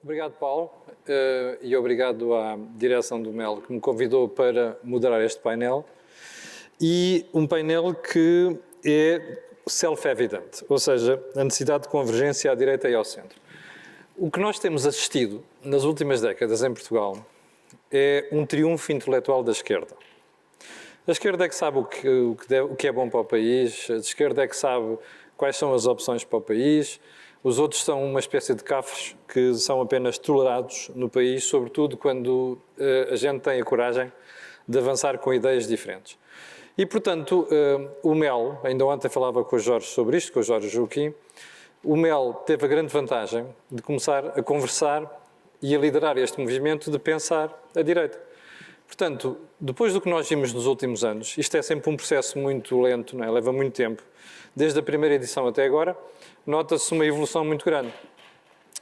Obrigado, Paulo, e obrigado à direção do MEL que me convidou para moderar este painel. E um painel que é self-evident, ou seja, a necessidade de convergência à direita e ao centro. O que nós temos assistido nas últimas décadas em Portugal é um triunfo intelectual da esquerda. A esquerda é que sabe o que é bom para o país, a esquerda é que sabe quais são as opções para o país, os outros são uma espécie de cafres que são apenas tolerados no país, sobretudo quando a gente tem a coragem de avançar com ideias diferentes. E, portanto, o MEL, ainda ontem falava com o Jorge sobre isto, com o Jorge Joaquim, o MEL teve a grande vantagem de começar a conversar e a liderar este movimento de pensar a direita. Portanto, depois do que nós vimos nos últimos anos, isto é sempre um processo muito lento, não é? Leva muito tempo. Desde a primeira edição até agora, nota-se uma evolução muito grande.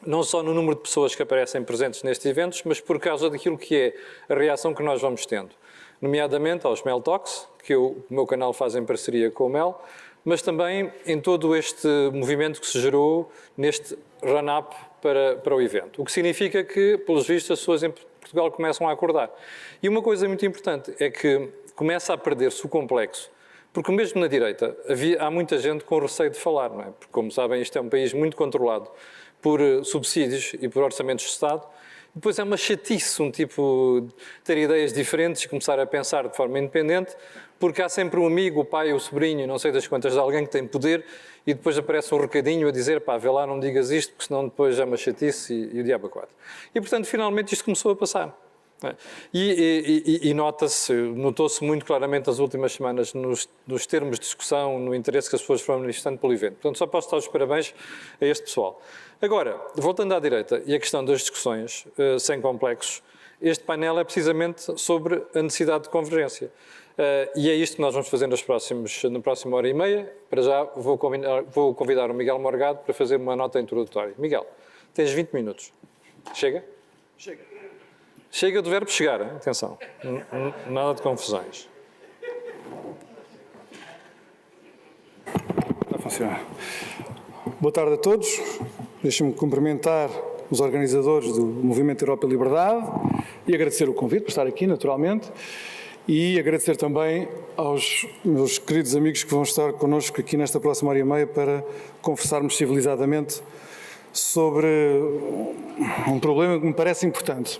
Não só no número de pessoas que aparecem presentes nestes eventos, mas por causa daquilo que é a reação que nós vamos tendo. Nomeadamente aos MEL Talks, que o meu canal faz em parceria com o MEL, mas também em todo este movimento que se gerou neste run-up para o evento. O que significa que, pelos vistos, as pessoas em Portugal começam a acordar. E uma coisa muito importante é que começa a perder-se o complexo, porque mesmo na direita há muita gente com receio de falar, não é? Porque, como sabem, isto é um país muito controlado por subsídios e por orçamentos de Estado. Depois é uma chatice, um tipo de ter ideias diferentes, começar a pensar de forma independente, porque há sempre um amigo, o pai, o sobrinho, não sei das quantas, de alguém que tem poder e depois aparece um recadinho a dizer, pá, vê lá, não digas isto, porque senão depois é uma chatice e o diabo a quatro. E, portanto, finalmente isto começou a passar. E notou-se muito claramente nas últimas semanas nos termos de discussão, no interesse que as pessoas foram manifestando pelo evento. Portanto, só posso dar os parabéns a este pessoal. Agora, voltando à direita e a questão das discussões sem complexos, este painel é precisamente sobre a necessidade de convergência. E é isto que nós vamos fazer na próxima hora e meia. Para já vou convidar o Miguel Morgado para fazer uma nota introdutória. Miguel, tens 20 minutos. Chega? Chega. Chega do verbo chegar, hein? Atenção. Nada de confusões. Está a funcionar. Boa tarde a todos. Deixem-me cumprimentar os organizadores do Movimento Europa e Liberdade e agradecer o convite por estar aqui, naturalmente, e agradecer também aos meus queridos amigos que vão estar connosco aqui nesta próxima hora e meia para conversarmos civilizadamente sobre um problema que me parece importante.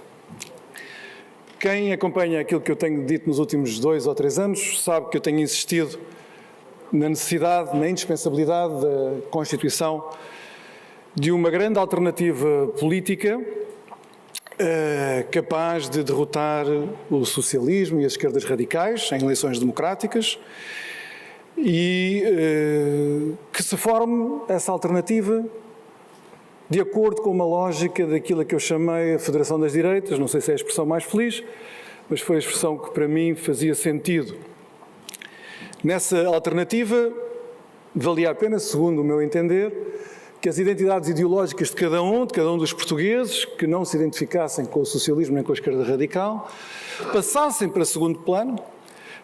Quem acompanha aquilo que eu tenho dito nos últimos 2 ou 3 anos sabe que eu tenho insistido na necessidade, na indispensabilidade da constituição de uma grande alternativa política capaz de derrotar o socialismo e as esquerdas radicais em eleições democráticas e que se forme essa alternativa de acordo com uma lógica daquilo que eu chamei a Federação das Direitas, não sei se é a expressão mais feliz, mas foi a expressão que para mim fazia sentido. Nessa alternativa, valia a pena, segundo o meu entender, que as identidades ideológicas de cada um dos portugueses, que não se identificassem com o socialismo nem com a esquerda radical, passassem para segundo plano,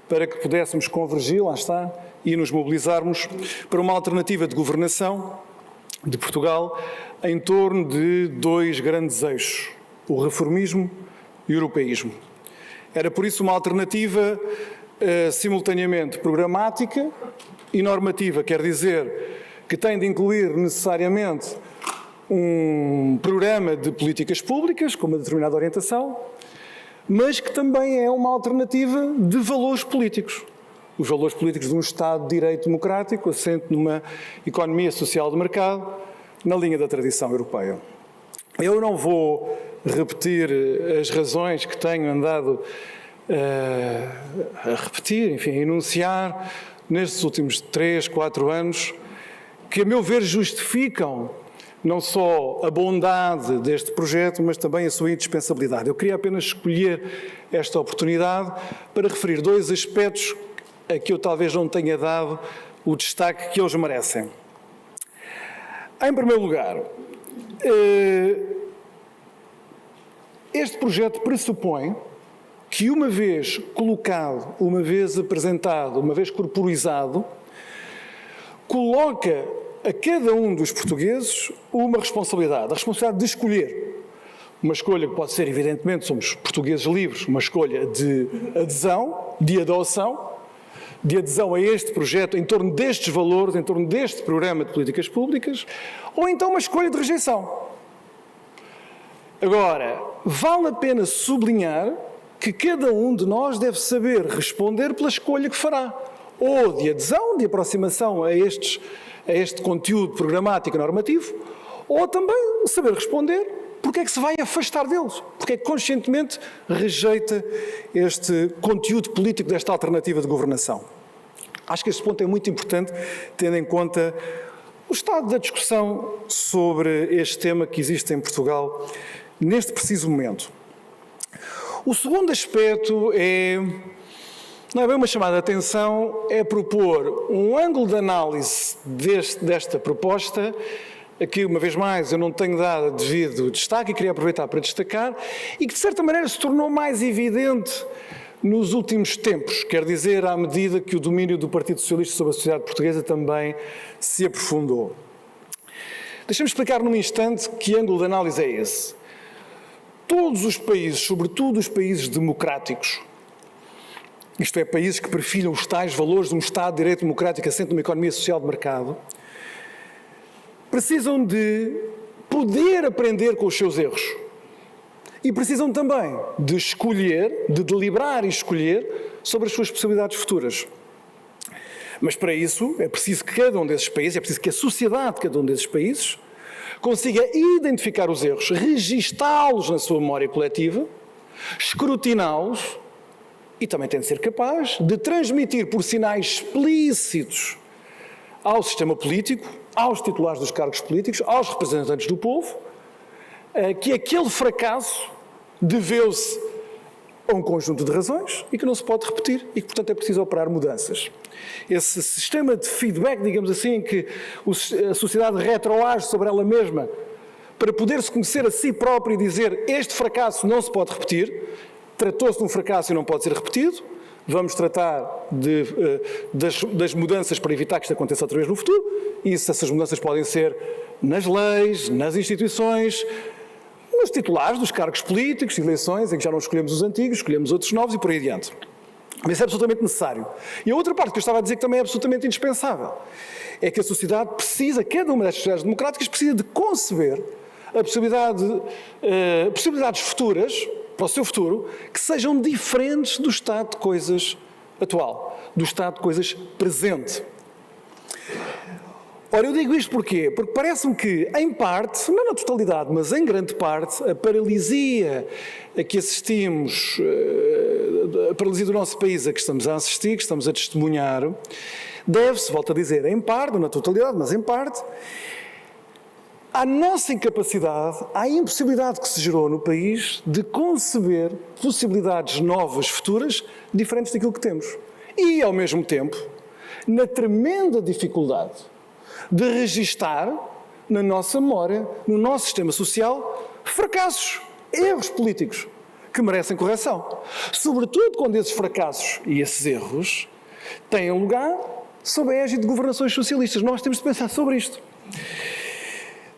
para que pudéssemos convergir, lá está, e nos mobilizarmos para uma alternativa de governação de Portugal em torno de 2 grandes eixos, o reformismo e o europeísmo. Era por isso uma alternativa simultaneamente programática e normativa, quer dizer que tem de incluir necessariamente um programa de políticas públicas com uma determinada orientação, mas que também é uma alternativa de valores políticos. Os valores políticos de um Estado de Direito democrático, assente numa economia social de mercado, na linha da tradição europeia. Eu não vou repetir as razões que tenho andado a repetir, enfim, a enunciar nestes últimos 3, 4 anos, que a meu ver justificam não só a bondade deste projeto, mas também a sua indispensabilidade. Eu queria apenas escolher esta oportunidade para referir 2 aspectos a que eu talvez não tenha dado o destaque que eles merecem. Em primeiro lugar, este projeto pressupõe que, uma vez colocado, uma vez apresentado, uma vez corporizado, coloca a cada um dos portugueses uma responsabilidade, a responsabilidade de escolher uma escolha que pode ser, evidentemente, somos portugueses livres, uma escolha de adesão, de adoção, de adesão a este projeto em torno destes valores, em torno deste programa de políticas públicas, ou então uma escolha de rejeição. Agora, vale a pena sublinhar que cada um de nós deve saber responder pela escolha que fará, ou de adesão, de aproximação a este conteúdo programático e normativo, ou também saber responder porque é que se vai afastar deles, porque é que conscientemente rejeita este conteúdo político desta alternativa de governação. Acho que este ponto é muito importante, tendo em conta o estado da discussão sobre este tema que existe em Portugal neste preciso momento. O segundo aspecto não é bem uma chamada de atenção, é propor um ângulo de análise desta proposta, a que, uma vez mais, eu não tenho dado devido destaque e queria aproveitar para destacar, e que, de certa maneira, se tornou mais evidente nos últimos tempos, quer dizer, à medida que o domínio do Partido Socialista sobre a sociedade portuguesa também se aprofundou. Deixa-me explicar num instante que ângulo de análise é esse. Todos os países, sobretudo os países democráticos, isto é, países que perfilham os tais valores de um Estado de Direito Democrático assente numa economia social de mercado, precisam de poder aprender com os seus erros. E precisam também de escolher, de deliberar e escolher sobre as suas possibilidades futuras. Mas para isso é preciso que cada um desses países, é preciso que a sociedade de cada um desses países consiga identificar os erros, registá-los na sua memória coletiva, escrutiná-los e também tem de ser capaz de transmitir por sinais explícitos ao sistema político, aos titulares dos cargos políticos, aos representantes do povo, que aquele fracasso deveu-se a um conjunto de razões e que não se pode repetir e que, portanto, é preciso operar mudanças. Esse sistema de feedback, digamos assim, em que a sociedade retroage sobre ela mesma para poder-se conhecer a si própria e dizer este fracasso não se pode repetir, tratou-se de um fracasso e não pode ser repetido, vamos tratar das mudanças para evitar que isto aconteça outra vez no futuro, e essas mudanças podem ser nas leis, nas instituições, nos titulares dos cargos políticos, eleições, em que já não escolhemos os antigos, escolhemos outros novos e por aí adiante. Mas isso é absolutamente necessário. E a outra parte que eu estava a dizer que também é absolutamente indispensável é que a sociedade precisa, cada uma destas sociedades democráticas precisa de conceber a possibilidades futuras, para o seu futuro, que sejam diferentes do estado de coisas atual, do estado de coisas presente. Ora, eu digo isto porquê? Porque parece-me que, em parte, não na totalidade, mas em grande parte, a paralisia a que assistimos, a paralisia do nosso país a que estamos a assistir, que estamos a testemunhar, deve-se, volto a dizer, em parte, não na totalidade, mas em parte, à nossa incapacidade, à impossibilidade que se gerou no país de conceber possibilidades novas, futuras, diferentes daquilo que temos. E, ao mesmo tempo, na tremenda dificuldade de registar na nossa memória, no nosso sistema social, fracassos, erros políticos que merecem correção. Sobretudo quando esses fracassos e esses erros têm lugar sob a égide de governações socialistas. Nós temos de pensar sobre isto.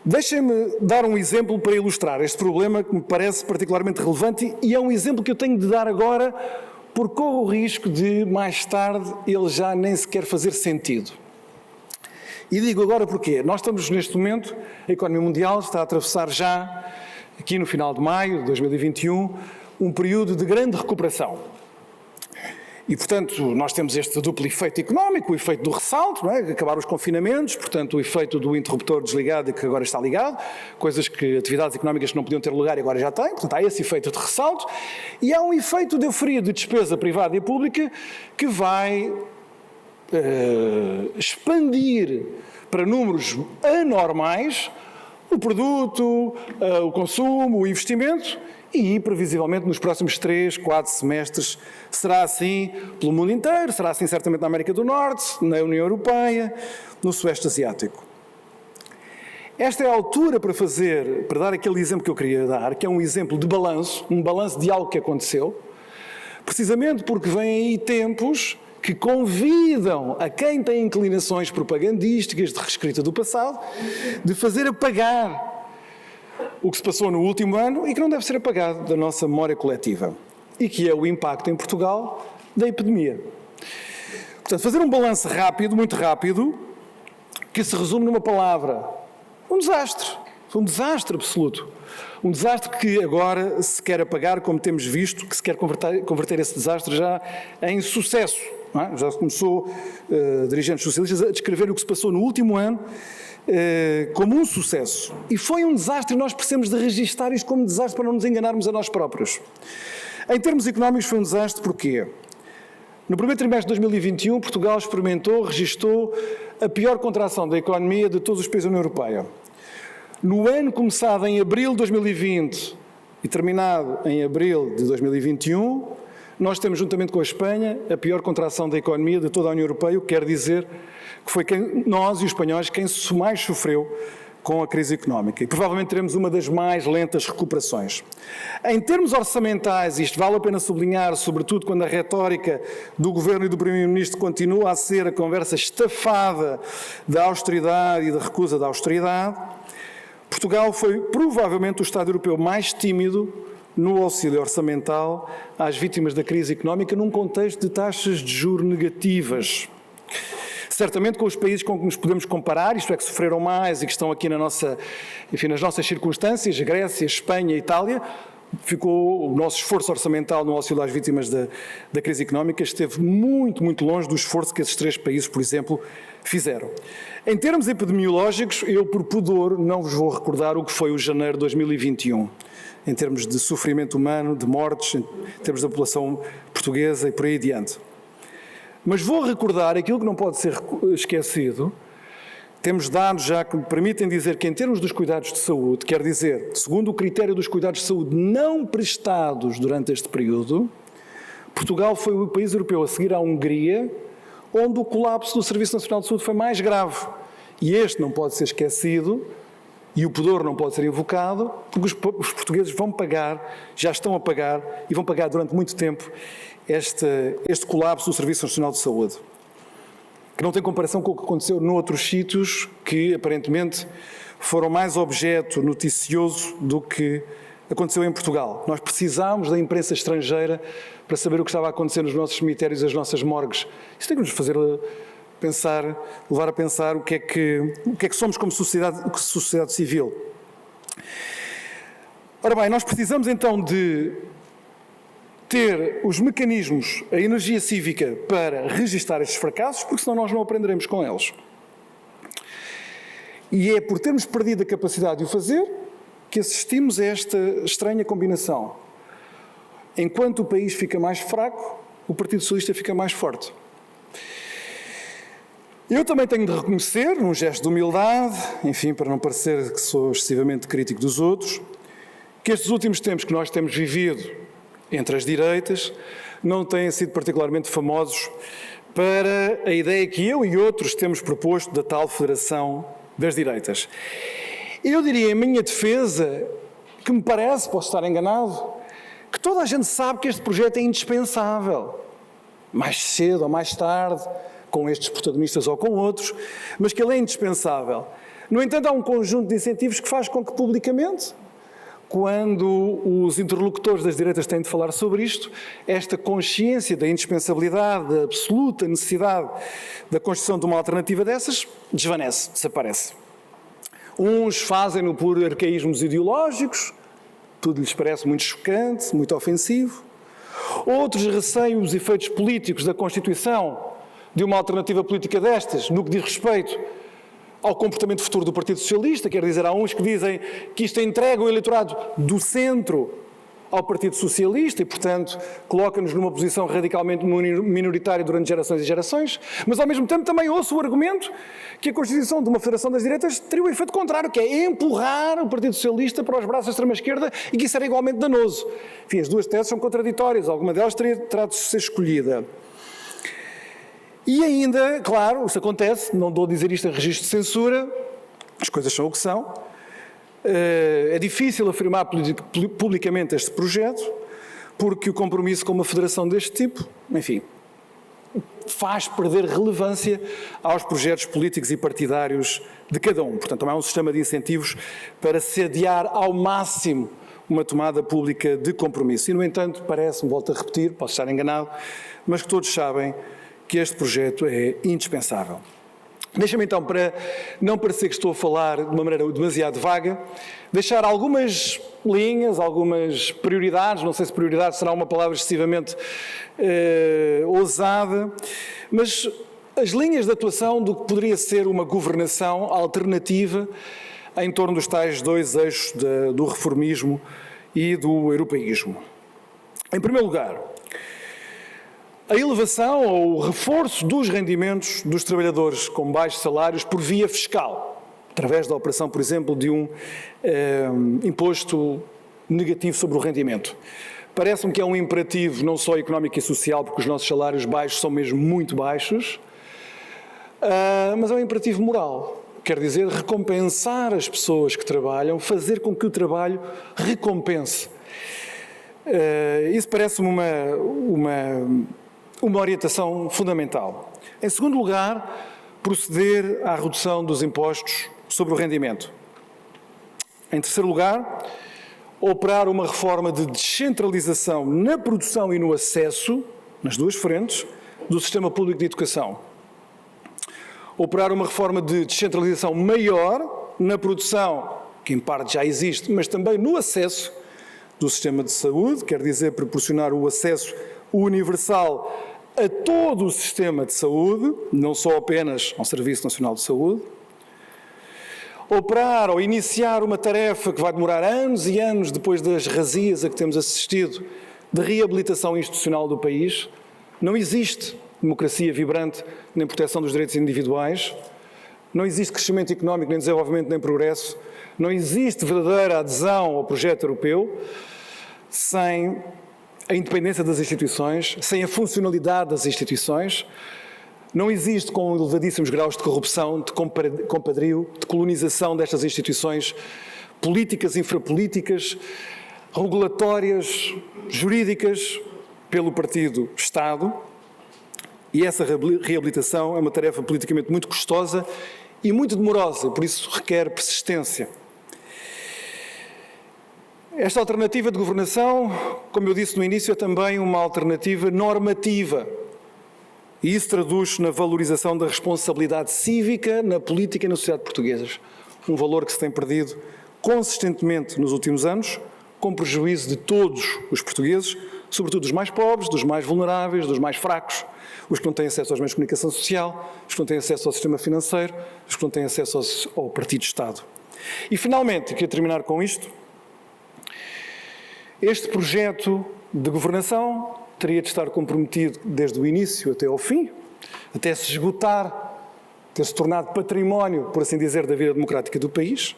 Deixem-me dar um exemplo para ilustrar este problema que me parece particularmente relevante e é um exemplo que eu tenho de dar agora porque corro o risco de, mais tarde, ele já nem sequer fazer sentido. E digo agora porquê. Nós estamos, neste momento, a economia mundial está a atravessar já, aqui no final de maio de 2021, um período de grande recuperação. E, portanto, nós temos este duplo efeito económico, o efeito do ressalto, não é? Acabar os confinamentos, portanto, o efeito do interruptor desligado e que agora está ligado, coisas que, atividades económicas que não podiam ter lugar e agora já têm, portanto, há esse efeito de ressalto, e há um efeito de euforia de despesa privada e pública que vai expandir para números anormais o produto, o consumo, o investimento e, previsivelmente, nos próximos 3, 4 semestres será assim pelo mundo inteiro, será assim certamente na América do Norte, na União Europeia, no Sudeste Asiático. Esta é a altura para dar aquele exemplo que eu queria dar, que é um exemplo de balanço, um balanço de algo que aconteceu, precisamente porque vêm aí tempos que convidam a quem tem inclinações propagandísticas de reescrita do passado, de fazer apagar o que se passou no último ano e que não deve ser apagado da nossa memória coletiva, e que é o impacto em Portugal da epidemia. Portanto, fazer um balanço rápido, muito rápido, que se resume numa palavra: um desastre. Foi um desastre absoluto. Um desastre que agora se quer apagar, como temos visto, que se quer converter esse desastre já em sucesso. Não é? Já começou dirigentes socialistas a descrever o que se passou no último ano como um sucesso. E foi um desastre e nós precisamos de registar isto como desastre para não nos enganarmos a nós próprios. Em termos económicos foi um desastre porquê? No primeiro trimestre de 2021, Portugal registrou a pior contração da economia de todos os países da União Europeia. No ano começado em abril de 2020 e terminado em abril de 2021, nós temos, juntamente com a Espanha, a pior contração da economia de toda a União Europeia, o que quer dizer que foi nós e os espanhóis quem mais sofreu com a crise económica. E provavelmente teremos uma das mais lentas recuperações. Em termos orçamentais, isto vale a pena sublinhar, sobretudo quando a retórica do Governo e do Primeiro-Ministro continua a ser a conversa estafada da austeridade e da recusa da austeridade, Portugal foi provavelmente o Estado europeu mais tímido no auxílio orçamental às vítimas da crise económica num contexto de taxas de juros negativas. Certamente com os países com que nos podemos comparar, isto é, que sofreram mais e que estão aqui nas nossas circunstâncias, Grécia, Espanha, Itália, ficou o nosso esforço orçamental no auxílio às vítimas da crise económica esteve muito, muito longe do esforço que esses 3 países, por exemplo, fizeram. Em termos epidemiológicos, eu, por pudor, não vos vou recordar o que foi o janeiro de 2021, em termos de sofrimento humano, de mortes, em termos da população portuguesa e por aí adiante. Mas vou recordar aquilo que não pode ser esquecido. Temos dados já que me permitem dizer que, em termos dos cuidados de saúde, quer dizer, segundo o critério dos cuidados de saúde não prestados durante este período, Portugal foi o país europeu a seguir à Hungria, onde o colapso do Serviço Nacional de Saúde foi mais grave. E este não pode ser esquecido, e o pudor não pode ser invocado, porque os portugueses vão pagar, já estão a pagar, e vão pagar durante muito tempo, este colapso do Serviço Nacional de Saúde, que não tem comparação com o que aconteceu noutros sítios que, aparentemente, foram mais objeto noticioso do que aconteceu em Portugal. Nós precisámos da imprensa estrangeira para saber o que estava a acontecer nos nossos cemitérios e as nossas morgues. Isso tem que nos fazer levar a pensar o que é que somos como sociedade civil. Ora bem, nós precisamos então de ter os mecanismos, a energia cívica para registar estes fracassos, porque senão nós não aprenderemos com eles. E é por termos perdido a capacidade de o fazer que assistimos a esta estranha combinação. Enquanto o país fica mais fraco, o Partido Socialista fica mais forte. Eu também tenho de reconhecer, num gesto de humildade, enfim, para não parecer que sou excessivamente crítico dos outros, que estes últimos tempos que nós temos vivido entre as direitas não têm sido particularmente famosos para a ideia que eu e outros temos proposto da tal Federação das Direitas. Eu diria, em minha defesa, que me parece, posso estar enganado, que toda a gente sabe que este projeto é indispensável, mais cedo ou mais tarde, com estes protagonistas ou com outros, mas que ele é indispensável. No entanto, há um conjunto de incentivos que faz com que publicamente, quando os interlocutores das direitas têm de falar sobre isto, esta consciência da indispensabilidade, da absoluta necessidade da construção de uma alternativa dessas, desvanece, desaparece. Uns fazem-no por arcaísmos ideológicos, tudo lhes parece muito chocante, muito ofensivo. Outros receiam os efeitos políticos da constituição de uma alternativa política destas, no que diz respeito ao comportamento futuro do Partido Socialista, quer dizer, há uns que dizem que isto entrega o eleitorado do centro ao Partido Socialista e, portanto, coloca-nos numa posição radicalmente minoritária durante gerações e gerações, mas, ao mesmo tempo, também ouço o argumento que a constituição de uma Federação das Direitas teria o efeito contrário, que é empurrar o Partido Socialista para os braços da extrema-esquerda e que isso era igualmente danoso. Enfim, as duas teses são contraditórias, alguma delas terá de ser escolhida. E ainda, claro, isso acontece, não dou a dizer isto em registro de censura, as coisas são o que são. É difícil afirmar publicamente este projeto, porque o compromisso com uma federação deste tipo, enfim, faz perder relevância aos projetos políticos e partidários de cada um. Portanto, não é um sistema de incentivos para sediar ao máximo uma tomada pública de compromisso. E, no entanto, parece-me, volto a repetir, posso estar enganado, mas que todos sabem que este projeto é indispensável. Deixa-me então, para não parecer que estou a falar de uma maneira demasiado vaga, deixar algumas linhas, algumas prioridades, não sei se prioridade será uma palavra excessivamente ousada, mas as linhas de atuação do que poderia ser uma governação alternativa em torno dos tais dois eixos do reformismo e do europeísmo. Em primeiro lugar, a elevação ou o reforço dos rendimentos dos trabalhadores com baixos salários por via fiscal, através da operação, por exemplo, de um imposto negativo sobre o rendimento. Parece-me que é um imperativo não só económico e social, porque os nossos salários baixos são mesmo muito baixos, mas é um imperativo moral. Quer dizer, recompensar as pessoas que trabalham, fazer com que o trabalho recompense. Isso parece-me uma orientação fundamental. Em segundo lugar, proceder à redução dos impostos sobre o rendimento. Em terceiro lugar, operar uma reforma de descentralização na produção e no acesso, nas duas frentes, do sistema público de educação. Operar uma reforma de descentralização maior na produção, que em parte já existe, mas também no acesso do sistema de saúde, quer dizer, proporcionar o acesso universal a todo o sistema de saúde, não só apenas ao Serviço Nacional de Saúde. Operar ou iniciar uma tarefa que vai demorar anos e anos depois das razias a que temos assistido, de reabilitação institucional do país. Não existe democracia vibrante, nem proteção dos direitos individuais, não existe crescimento económico, nem desenvolvimento, nem progresso, não existe verdadeira adesão ao projeto europeu sem a independência das instituições, sem a funcionalidade das instituições, não existe com elevadíssimos graus de corrupção, de compadrio, de colonização destas instituições, políticas, infrapolíticas, regulatórias, jurídicas, pelo partido Estado. E essa reabilitação é uma tarefa politicamente muito custosa e muito demorosa, por isso requer persistência. Esta alternativa de governação, como eu disse no início, é também uma alternativa normativa. E isso traduz-se na valorização da responsabilidade cívica na política e na sociedade portuguesas. Um valor que se tem perdido consistentemente nos últimos anos, com prejuízo de todos os portugueses, sobretudo dos mais pobres, dos mais vulneráveis, dos mais fracos, os que não têm acesso aos meios de comunicação social, os que não têm acesso ao sistema financeiro, os que não têm acesso ao partido-Estado. E, finalmente, queria terminar com isto. Este projeto de governação teria de estar comprometido desde o início até ao fim, até se esgotar, ter-se tornado património, por assim dizer, da vida democrática do país,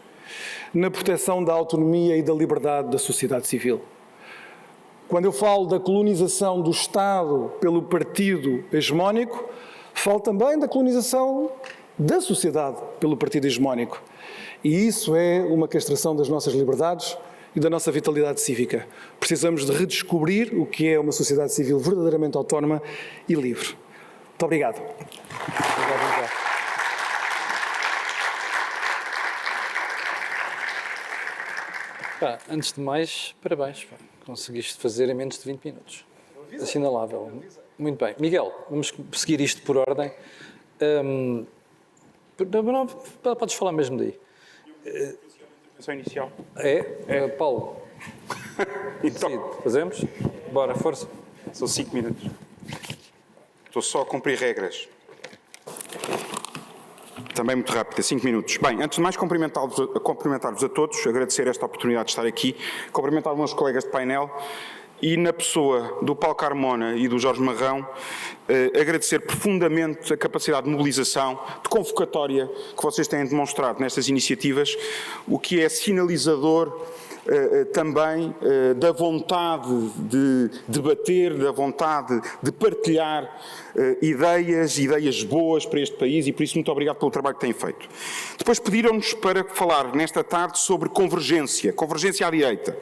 na proteção da autonomia e da liberdade da sociedade civil. Quando eu falo da colonização do Estado pelo partido hegemónico, falo também da colonização da sociedade pelo partido hegemónico. E isso é uma castração das nossas liberdades e da nossa vitalidade cívica. Precisamos de redescobrir o que é uma sociedade civil verdadeiramente autónoma e livre. Muito obrigado. Antes de mais, parabéns. Conseguiste fazer em menos de 20 minutos. Assinalável. Muito bem. Miguel, vamos seguir isto por ordem. Podes falar mesmo daí. Inicial. Paulo. Então, Fazemos? Bora, força. são 5 minutos. Estou só a cumprir regras. Também muito rápido, 5 minutos. Bem, antes de mais cumprimentar-vos a todos, agradecer esta oportunidade de estar aqui, cumprimentar os meus colegas de painel e, na pessoa do Paulo Carmona e do Jorge Marrão, agradecer profundamente a capacidade de mobilização, de convocatória que vocês têm demonstrado nestas iniciativas, o que é sinalizador também da vontade de debater, da vontade de partilhar ideias boas para este país e por isso muito obrigado pelo trabalho que têm feito. Depois pediram-nos para falar nesta tarde sobre convergência à direita.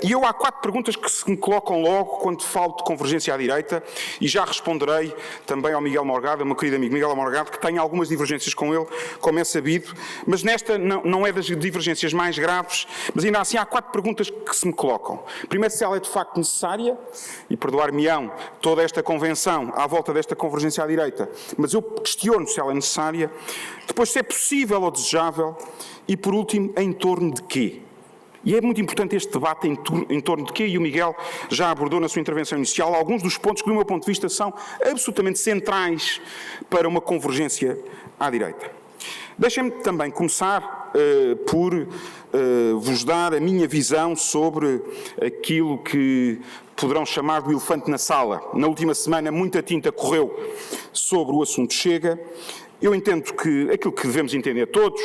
E há 4 perguntas que se me colocam logo quando falo de convergência à direita, e já responderei também ao Miguel Morgado, ao meu querido amigo Miguel Morgado, que tem algumas divergências com ele, como é sabido, mas nesta não é das divergências mais graves, mas ainda assim há 4 perguntas que se me colocam. Primeiro, se ela é de facto necessária, e perdoar-me-ão toda esta convenção à volta desta convergência à direita, mas eu questiono se ela é necessária. Depois, se é possível ou desejável, e por último, em torno de quê? E é muito importante este debate em torno de quê, e o Miguel já abordou na sua intervenção inicial alguns dos pontos que, do meu ponto de vista, são absolutamente centrais para uma convergência à direita. Deixem-me também começar por vos dar a minha visão sobre aquilo que poderão chamar de elefante na sala. Na última semana, muita tinta correu sobre o assunto Chega. Eu entendo que aquilo que devemos entender todos,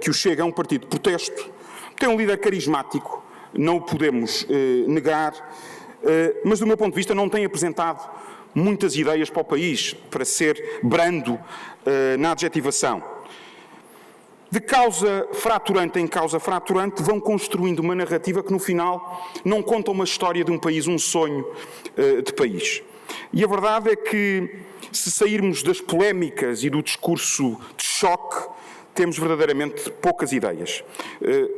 que o Chega é um partido de protesto, tem um líder carismático, não o podemos negar, mas do meu ponto de vista não tem apresentado muitas ideias para o país, para ser brando na adjetivação. De causa fraturante em causa fraturante, vão construindo uma narrativa que no final não conta uma história de um país, um sonho de país. E a verdade é que, se sairmos das polémicas e do discurso de choque, temos verdadeiramente poucas ideias.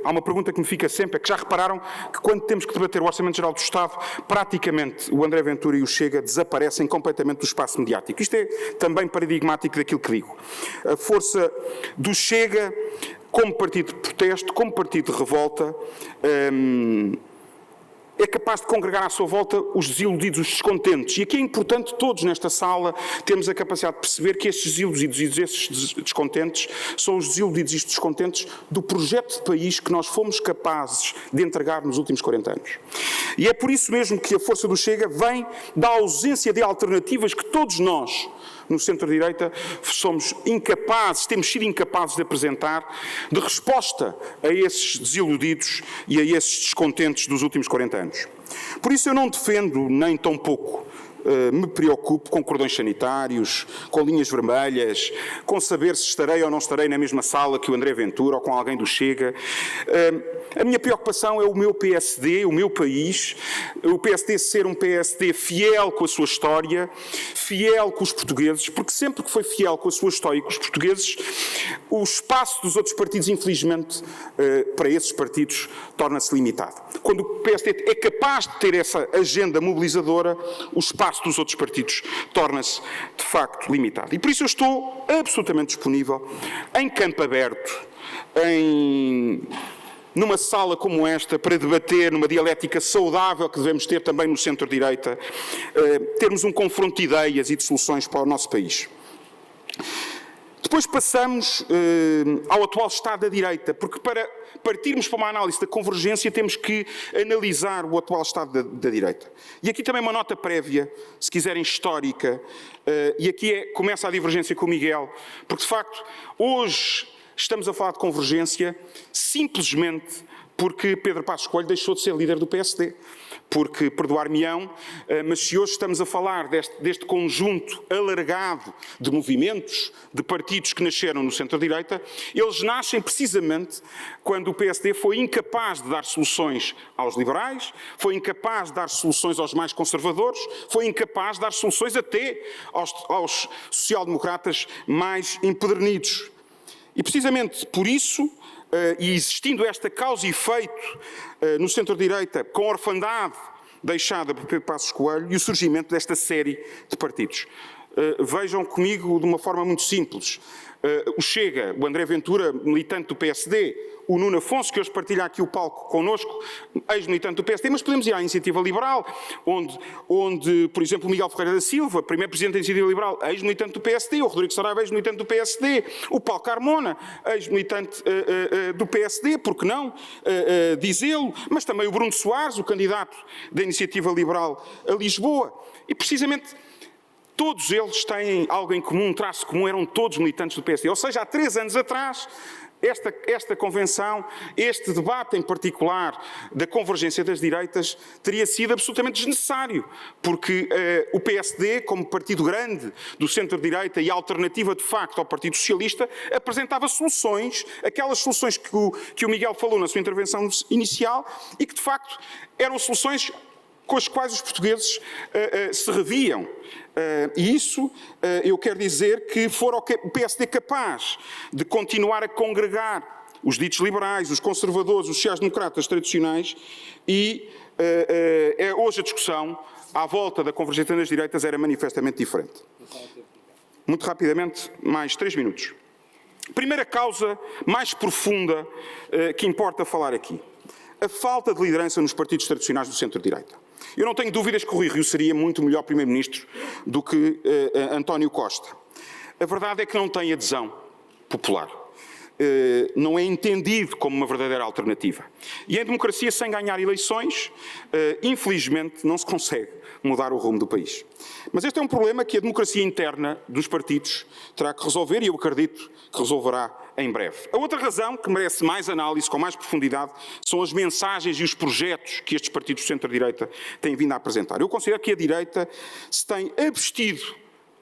Há uma pergunta que me fica sempre, é que já repararam que quando temos que debater o Orçamento Geral do Estado, praticamente o André Ventura e o Chega desaparecem completamente do espaço mediático. Isto é também paradigmático daquilo que digo. A força do Chega, como partido de protesto, como partido de revolta, é capaz de congregar à sua volta os desiludidos, os descontentes. E aqui é importante, todos nesta sala, temos a capacidade de perceber que estes desiludidos e estes descontentes são os desiludidos e os descontentes do projeto de país que nós fomos capazes de entregar nos últimos 40 anos. E é por isso mesmo que a força do Chega vem da ausência de alternativas que todos nós, no centro-direita, somos incapazes, temos sido incapazes de apresentar, de resposta a esses desiludidos e a esses descontentes dos últimos 40 anos. Por isso eu não defendo, nem tão pouco me preocupo com cordões sanitários, com linhas vermelhas, com saber se estarei ou não estarei na mesma sala que o André Ventura ou com alguém do Chega. A minha preocupação é o meu PSD, o meu país, o PSD ser um PSD fiel com a sua história, fiel com os portugueses, porque sempre que foi fiel com a sua história e com os portugueses, o espaço dos outros partidos, infelizmente, para esses partidos, torna-se limitado. Quando o PSD é capaz de ter essa agenda mobilizadora, o espaço dos outros partidos torna-se, de facto, limitado. E por isso eu estou absolutamente disponível, em campo aberto, numa sala como esta, para debater numa dialética saudável que devemos ter também no centro-direita, termos um confronto de ideias e de soluções para o nosso país. Depois passamos ao atual estado da direita, porque para partirmos para uma análise da convergência temos que analisar o atual estado da direita. E aqui também uma nota prévia, se quiserem histórica, e aqui começa a divergência com o Miguel, porque de facto hoje estamos a falar de convergência simplesmente porque Pedro Passos Coelho deixou de ser líder do PSD. Porque, perdoar-me-ão, mas se hoje estamos a falar deste conjunto alargado de movimentos, de partidos que nasceram no centro-direita, eles nascem precisamente quando o PSD foi incapaz de dar soluções aos liberais, foi incapaz de dar soluções aos mais conservadores, foi incapaz de dar soluções até aos social-democratas mais empedernidos. E precisamente por isso, e existindo esta causa e efeito no centro-direita, com a orfandade deixada por Pedro Passos Coelho e o surgimento desta série de partidos. Vejam comigo de uma forma muito simples. O Chega, o André Ventura, militante do PSD, o Nuno Afonso, que hoje partilha aqui o palco connosco, ex-militante do PSD, mas podemos ir à Iniciativa Liberal, onde, por exemplo, o Miguel Ferreira da Silva, primeiro presidente da Iniciativa Liberal, ex-militante do PSD, o Rodrigo Saraiva, ex-militante do PSD, o Paulo Carmona, ex-militante do PSD, por que não dizê-lo, mas também o Bruno Soares, o candidato da Iniciativa Liberal a Lisboa. E precisamente todos eles têm algo em comum, um traço comum, eram todos militantes do PSD. Ou seja, há 3 anos atrás, esta convenção, este debate em particular da convergência das direitas, teria sido absolutamente desnecessário, porque o PSD, como partido grande do centro-direita e alternativa de facto ao Partido Socialista, apresentava soluções, aquelas soluções que o Miguel falou na sua intervenção inicial e que de facto eram soluções com as quais os portugueses se reviam. E isso, eu quero dizer que for o PSD capaz de continuar a congregar os ditos liberais, os conservadores, os sociais-democratas tradicionais e hoje a discussão à volta da convergência das direitas era manifestamente diferente. Muito rapidamente, mais 3 minutos. Primeira causa mais profunda que importa falar aqui. A falta de liderança nos partidos tradicionais do centro-direita. Eu não tenho dúvidas que o Rui Rio seria muito melhor Primeiro-Ministro do que António Costa. A verdade é que não tem adesão popular. Não é entendido como uma verdadeira alternativa. E em democracia, sem ganhar eleições, infelizmente, não se consegue mudar o rumo do país. Mas este é um problema que a democracia interna dos partidos terá que resolver e eu acredito que resolverá em breve. A outra razão que merece mais análise, com mais profundidade, são as mensagens e os projetos que estes partidos de centro-direita têm vindo a apresentar. Eu considero que a direita se tem abstido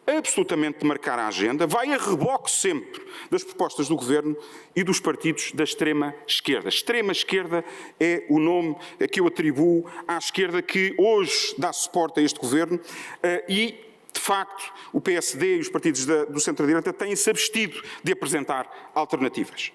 absolutamente de marcar a agenda, vai a reboque sempre das propostas do Governo e dos partidos da extrema-esquerda. Extrema-esquerda é o nome que eu atribuo à esquerda que hoje dá suporte a este Governo e, de facto, o PSD e os partidos do centro-direita têm-se abstido de apresentar alternativas.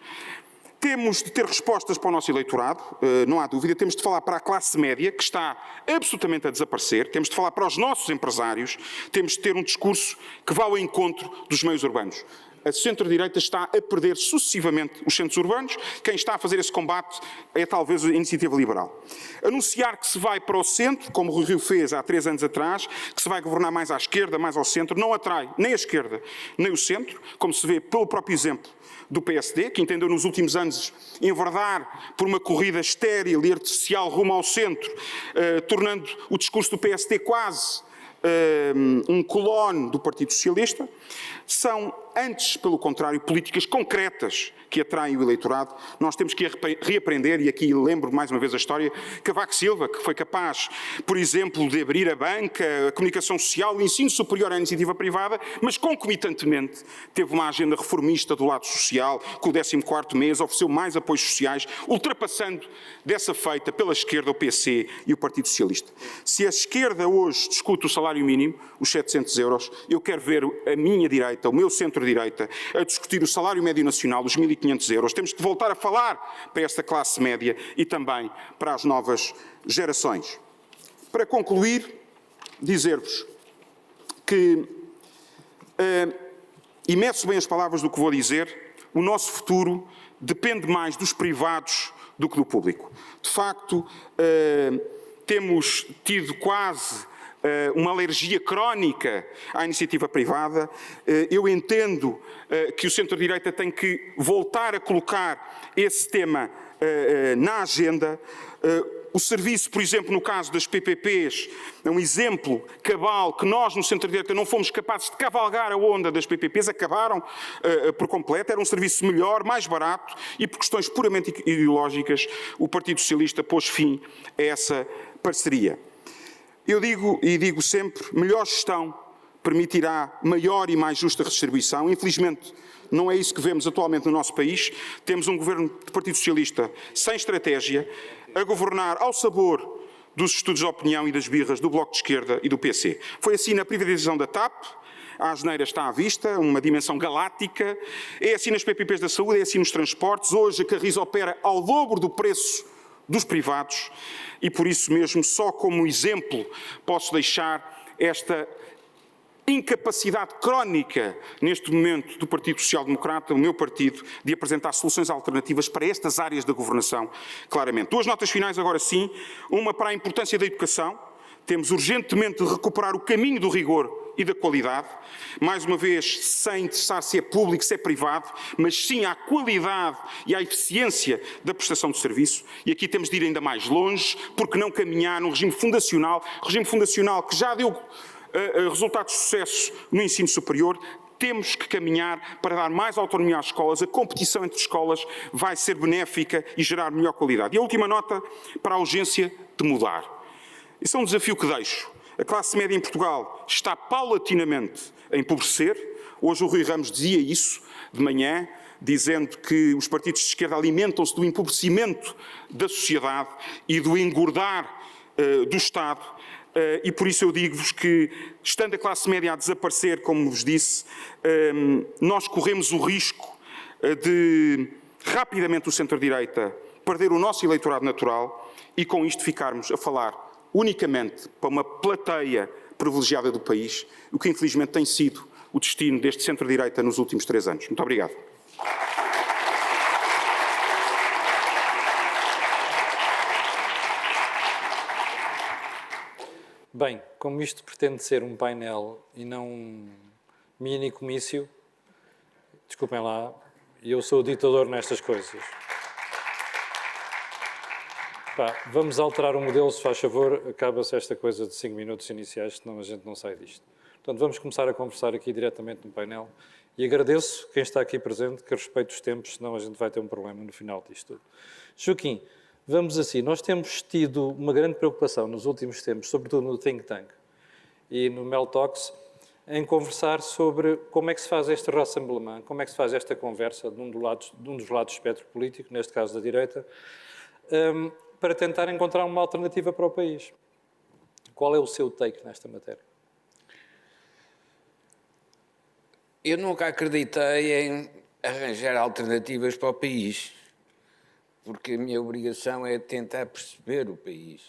Temos de ter respostas para o nosso eleitorado, não há dúvida. Temos de falar para a classe média, que está absolutamente a desaparecer. Temos de falar para os nossos empresários. Temos de ter um discurso que vá ao encontro dos meios urbanos. A centro-direita está a perder sucessivamente os centros urbanos. Quem está a fazer esse combate é talvez a Iniciativa Liberal. Anunciar que se vai para o centro, como o Rui Rio fez há 3 anos atrás, que se vai governar mais à esquerda, mais ao centro, não atrai nem a esquerda nem o centro, como se vê pelo próprio exemplo do PSD, que entendeu nos últimos anos enverdar por uma corrida estéril e artificial rumo ao centro, tornando o discurso do PSD quase um clone do Partido Socialista. São, antes, pelo contrário, políticas concretas que atraem o eleitorado. Nós temos que reaprender, e aqui lembro mais uma vez a história, Cavaco Silva, que foi capaz, por exemplo, de abrir a banca, a comunicação social, o ensino superior à iniciativa privada, mas concomitantemente teve uma agenda reformista do lado social, que o 14º mês ofereceu mais apoios sociais, ultrapassando dessa feita pela esquerda o PC e o Partido Socialista. Se a esquerda hoje discute o salário mínimo, os 700 euros, eu quero ver a minha direita, o meu centro-direita, a discutir o salário médio nacional, os 1.500 euros. Temos de voltar a falar para esta classe média e também para as novas gerações. Para concluir, dizer-vos que, e meço bem as palavras do que vou dizer, o nosso futuro depende mais dos privados do que do público. De facto, temos tido quase uma alergia crónica à iniciativa privada. Eu entendo que o centro-direita tem que voltar a colocar esse tema na agenda. O serviço, por exemplo, no caso das PPPs, é um exemplo cabal que nós no centro-direita não fomos capazes de cavalgar a onda das PPPs, acabaram por completo, era um serviço melhor, mais barato e por questões puramente ideológicas o Partido Socialista pôs fim a essa parceria. Eu digo sempre, melhor gestão permitirá maior e mais justa redistribuição. Infelizmente, não é isso que vemos atualmente no nosso país. Temos um governo do Partido Socialista sem estratégia, a governar ao sabor dos estudos de opinião e das birras do Bloco de Esquerda e do PC. Foi assim na privatização da TAP, a asneira está à vista, uma dimensão galáctica, é assim nas PPPs da saúde, é assim nos transportes. Hoje a Carris opera ao dobro do preço dos privados e por isso mesmo, só como exemplo, posso deixar esta incapacidade crónica, neste momento, do Partido Social Democrata, o meu partido, de apresentar soluções alternativas para estas áreas da governação, claramente. 2 notas finais, agora sim. Uma para a importância da educação. Temos urgentemente de recuperar o caminho do rigor e da qualidade. Mais uma vez, sem interessar se é público, se é privado, mas sim à qualidade e à eficiência da prestação de serviço. E aqui temos de ir ainda mais longe, porque não caminhar num regime fundacional que já deu resultados de sucesso no ensino superior, temos que caminhar para dar mais autonomia às escolas. A competição entre escolas vai ser benéfica e gerar melhor qualidade. E a última nota para a urgência de mudar. Esse é um desafio que deixo. A classe média em Portugal está paulatinamente a empobrecer. Hoje o Rui Ramos dizia isso de manhã, dizendo que os partidos de esquerda alimentam-se do empobrecimento da sociedade e do engordar do Estado. E por isso eu digo-vos que, estando a classe média a desaparecer, como vos disse, nós corremos o risco de, rapidamente, o centro-direita perder o nosso eleitorado natural e, com isto, ficarmos a falar unicamente para uma plateia privilegiada do país, o que, infelizmente, tem sido o destino deste centro-direita nos últimos 3 anos. Muito obrigado. Bem, como isto pretende ser um painel e não um mini comício, desculpem lá, eu sou o ditador nestas coisas. Vamos alterar o modelo, se faz favor, acaba-se esta coisa de 5 minutos iniciais, senão a gente não sai disto. Portanto, vamos começar a conversar aqui diretamente no painel e agradeço quem está aqui presente que respeite os tempos, senão a gente vai ter um problema no final disto tudo. Joaquim, vamos assim, nós temos tido uma grande preocupação nos últimos tempos, sobretudo no Think Tank e no Mel Talks, em conversar sobre como é que se faz este rassemblement, como é que se faz esta conversa de um dos lados do espectro político, neste caso da direita, para tentar encontrar uma alternativa para o país. Qual é o seu take nesta matéria? Eu nunca acreditei em arranjar alternativas para o país, porque a minha obrigação é tentar perceber o país.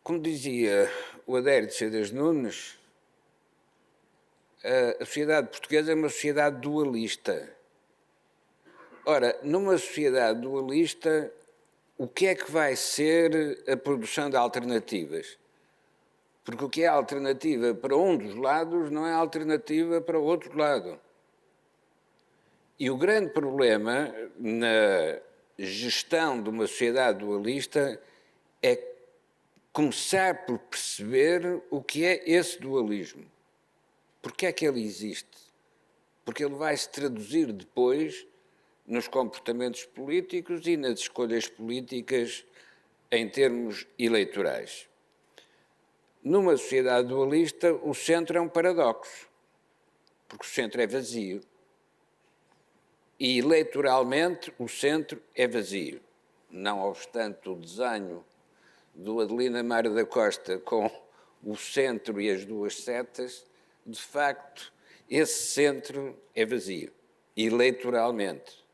Como dizia o Adério de Cedas Nunes, a sociedade portuguesa é uma sociedade dualista. Ora, numa sociedade dualista, o que é que vai ser a produção de alternativas? Porque o que é alternativa para um dos lados não é alternativa para o outro lado. E o grande problema na gestão de uma sociedade dualista é começar por perceber o que é esse dualismo. Porque é que ele existe? Porque ele vai se traduzir depois nos comportamentos políticos e nas escolhas políticas em termos eleitorais. Numa sociedade dualista, o centro é um paradoxo, porque o centro é vazio. E eleitoralmente, o centro é vazio. Não obstante o desenho do Adelina Mário da Costa com o centro e as duas setas, de facto, esse centro é vazio, eleitoralmente.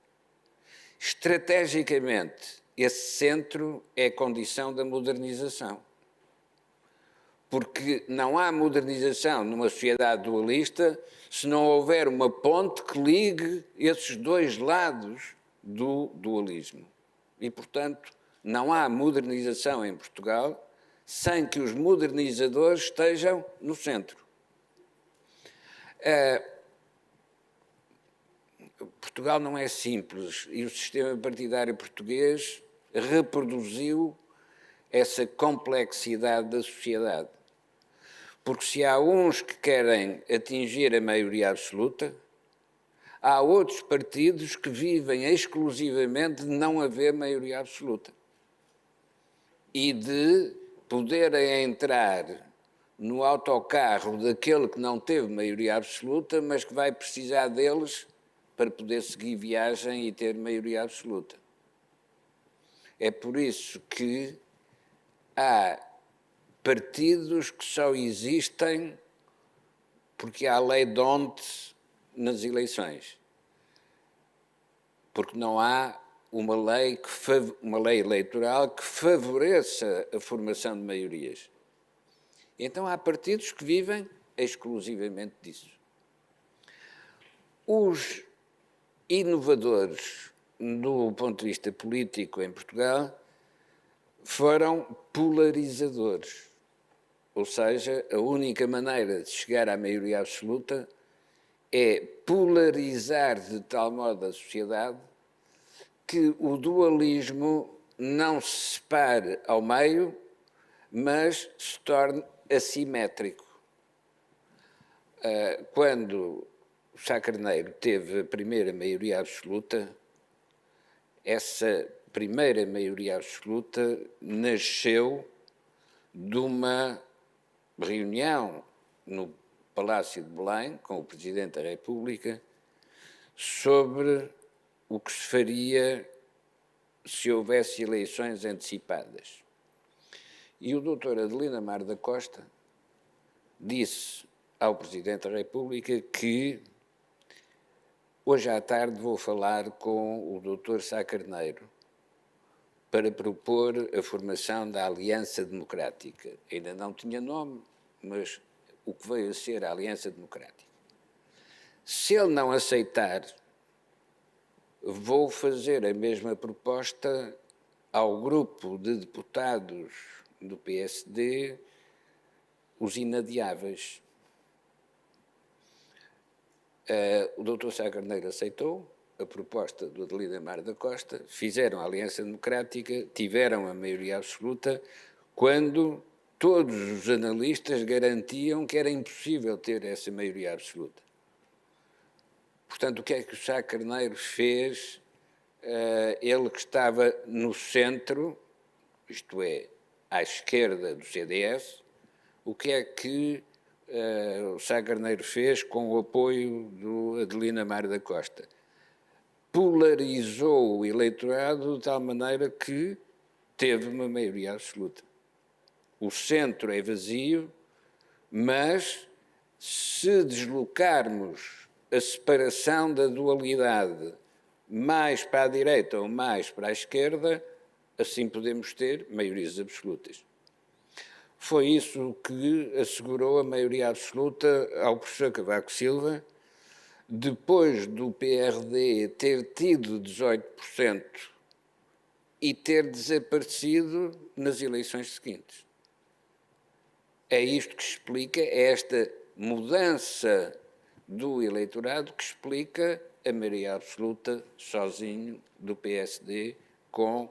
Estrategicamente, esse centro é condição da modernização. Porque não há modernização numa sociedade dualista se não houver uma ponte que ligue esses dois lados do dualismo. E, portanto, não há modernização em Portugal sem que os modernizadores estejam no centro. Portugal não é simples e o sistema partidário português reproduziu essa complexidade da sociedade. Porque se há uns que querem atingir a maioria absoluta, há outros partidos que vivem exclusivamente de não haver maioria absoluta e de poderem entrar no autocarro daquele que não teve maioria absoluta, mas que vai precisar deles para poder seguir viagem e ter maioria absoluta. É por isso que há partidos que só existem porque há lei d'Hondt nas eleições. Porque não há uma lei eleitoral que favoreça a formação de maiorias. Então há partidos que vivem exclusivamente disso. Os inovadores do ponto de vista político em Portugal foram polarizadores. Ou seja, a única maneira de chegar à maioria absoluta é polarizar de tal modo a sociedade que o dualismo não se separe ao meio, mas se torne assimétrico. quando o Sá Carneiro teve a primeira maioria absoluta, essa primeira maioria absoluta nasceu de uma reunião no Palácio de Belém com o Presidente da República sobre o que se faria se houvesse eleições antecipadas. E o doutor Adelino Amar da Costa disse ao Presidente da República que hoje à tarde vou falar com o doutor Sá Carneiro para propor a formação da Aliança Democrática. Ainda não tinha nome, mas o que veio a ser a Aliança Democrática. Se ele não aceitar, vou fazer a mesma proposta ao grupo de deputados do PSD, os inadiáveis. O doutor Sá Carneiro aceitou a proposta do Adelino Amar da Costa, fizeram a Aliança Democrática, tiveram a maioria absoluta, quando todos os analistas garantiam que era impossível ter essa maioria absoluta. Portanto, o que é que o Sá Carneiro fez? Ele que estava no centro, isto é, à esquerda do CDS, o que é que o Sá Carneiro fez com o apoio do Adelino Amar da Costa? Polarizou o eleitorado de tal maneira que teve uma maioria absoluta. O centro é vazio, mas se deslocarmos a separação da dualidade mais para a direita ou mais para a esquerda, assim podemos ter maiorias absolutas. Foi isso que assegurou a maioria absoluta ao professor Cavaco Silva, depois do PRD ter tido 18% e ter desaparecido nas eleições seguintes. É isto que explica, é esta mudança do eleitorado que explica a maioria absoluta sozinho do PSD com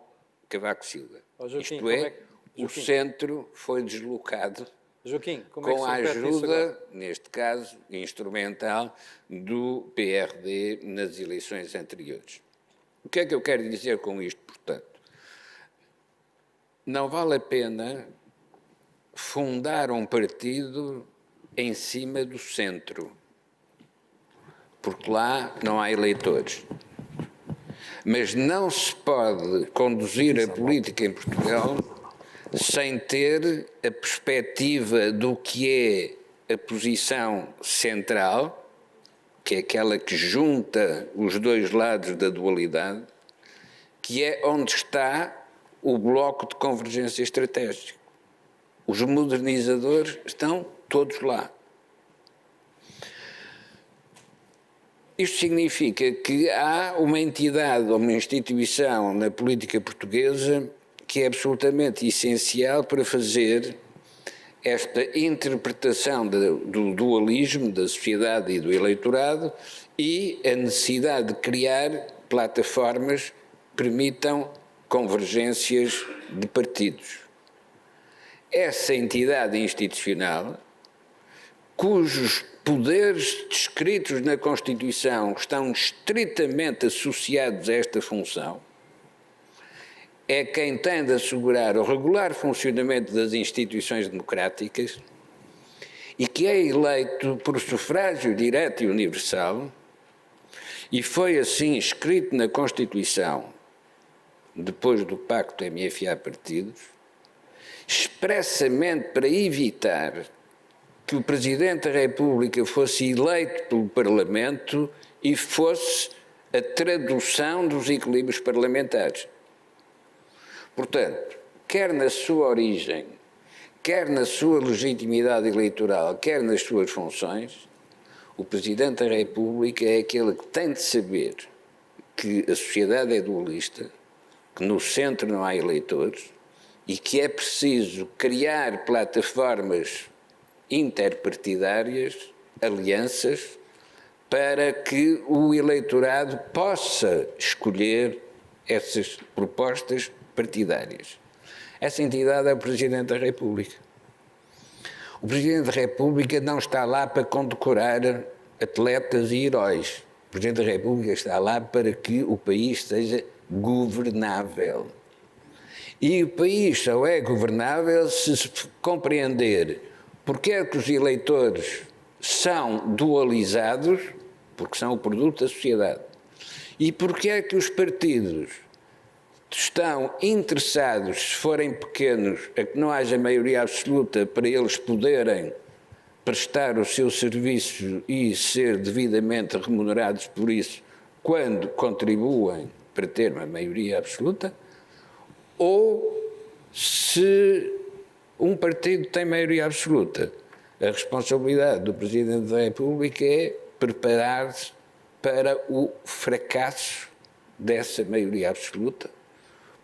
Cavaco Silva. Joaquim, Isto é, o centro foi deslocado Joaquim, como com a é que se repete isso ajuda, agora? neste caso, instrumental, do PRD nas eleições anteriores. O que é que eu quero dizer com isto, portanto? Não vale a pena fundar um partido em cima do centro, porque lá não há eleitores. Mas não se pode conduzir a política em Portugal sem ter a perspectiva do que é a posição central, que é aquela que junta os dois lados da dualidade, que é onde está o bloco de convergência estratégica. Os modernizadores estão todos lá. Isto significa que há uma entidade ou uma instituição na política portuguesa que é absolutamente essencial para fazer esta interpretação do dualismo da sociedade e do eleitorado e a necessidade de criar plataformas que permitam convergências de partidos. Essa entidade institucional, cujos poderes descritos na Constituição estão estritamente associados a esta função, é quem tem de assegurar o regular funcionamento das instituições democráticas e que é eleito por sufrágio direto e universal, e foi assim escrito na Constituição, depois do Pacto MFA-Partidos, expressamente para evitar que o Presidente da República fosse eleito pelo Parlamento e fosse a tradução dos equilíbrios parlamentares. Portanto, quer na sua origem, quer na sua legitimidade eleitoral, quer nas suas funções, o Presidente da República é aquele que tem de saber que a sociedade é dualista, que no centro não há eleitores e que é preciso criar plataformas interpartidárias, alianças, para que o eleitorado possa escolher essas propostas partidárias. Essa entidade é o Presidente da República. O Presidente da República não está lá para condecorar atletas e heróis. O Presidente da República está lá para que o país seja governável. E o país só é governável se compreender porque é que os eleitores são dualizados, porque são o produto da sociedade, e porque é que os partidos estão interessados, se forem pequenos, a que não haja maioria absoluta para eles poderem prestar o seu serviço e ser devidamente remunerados por isso quando contribuem para ter uma maioria absoluta, ou se um partido tem maioria absoluta. A responsabilidade do Presidente da República é preparar-se para o fracasso dessa maioria absoluta,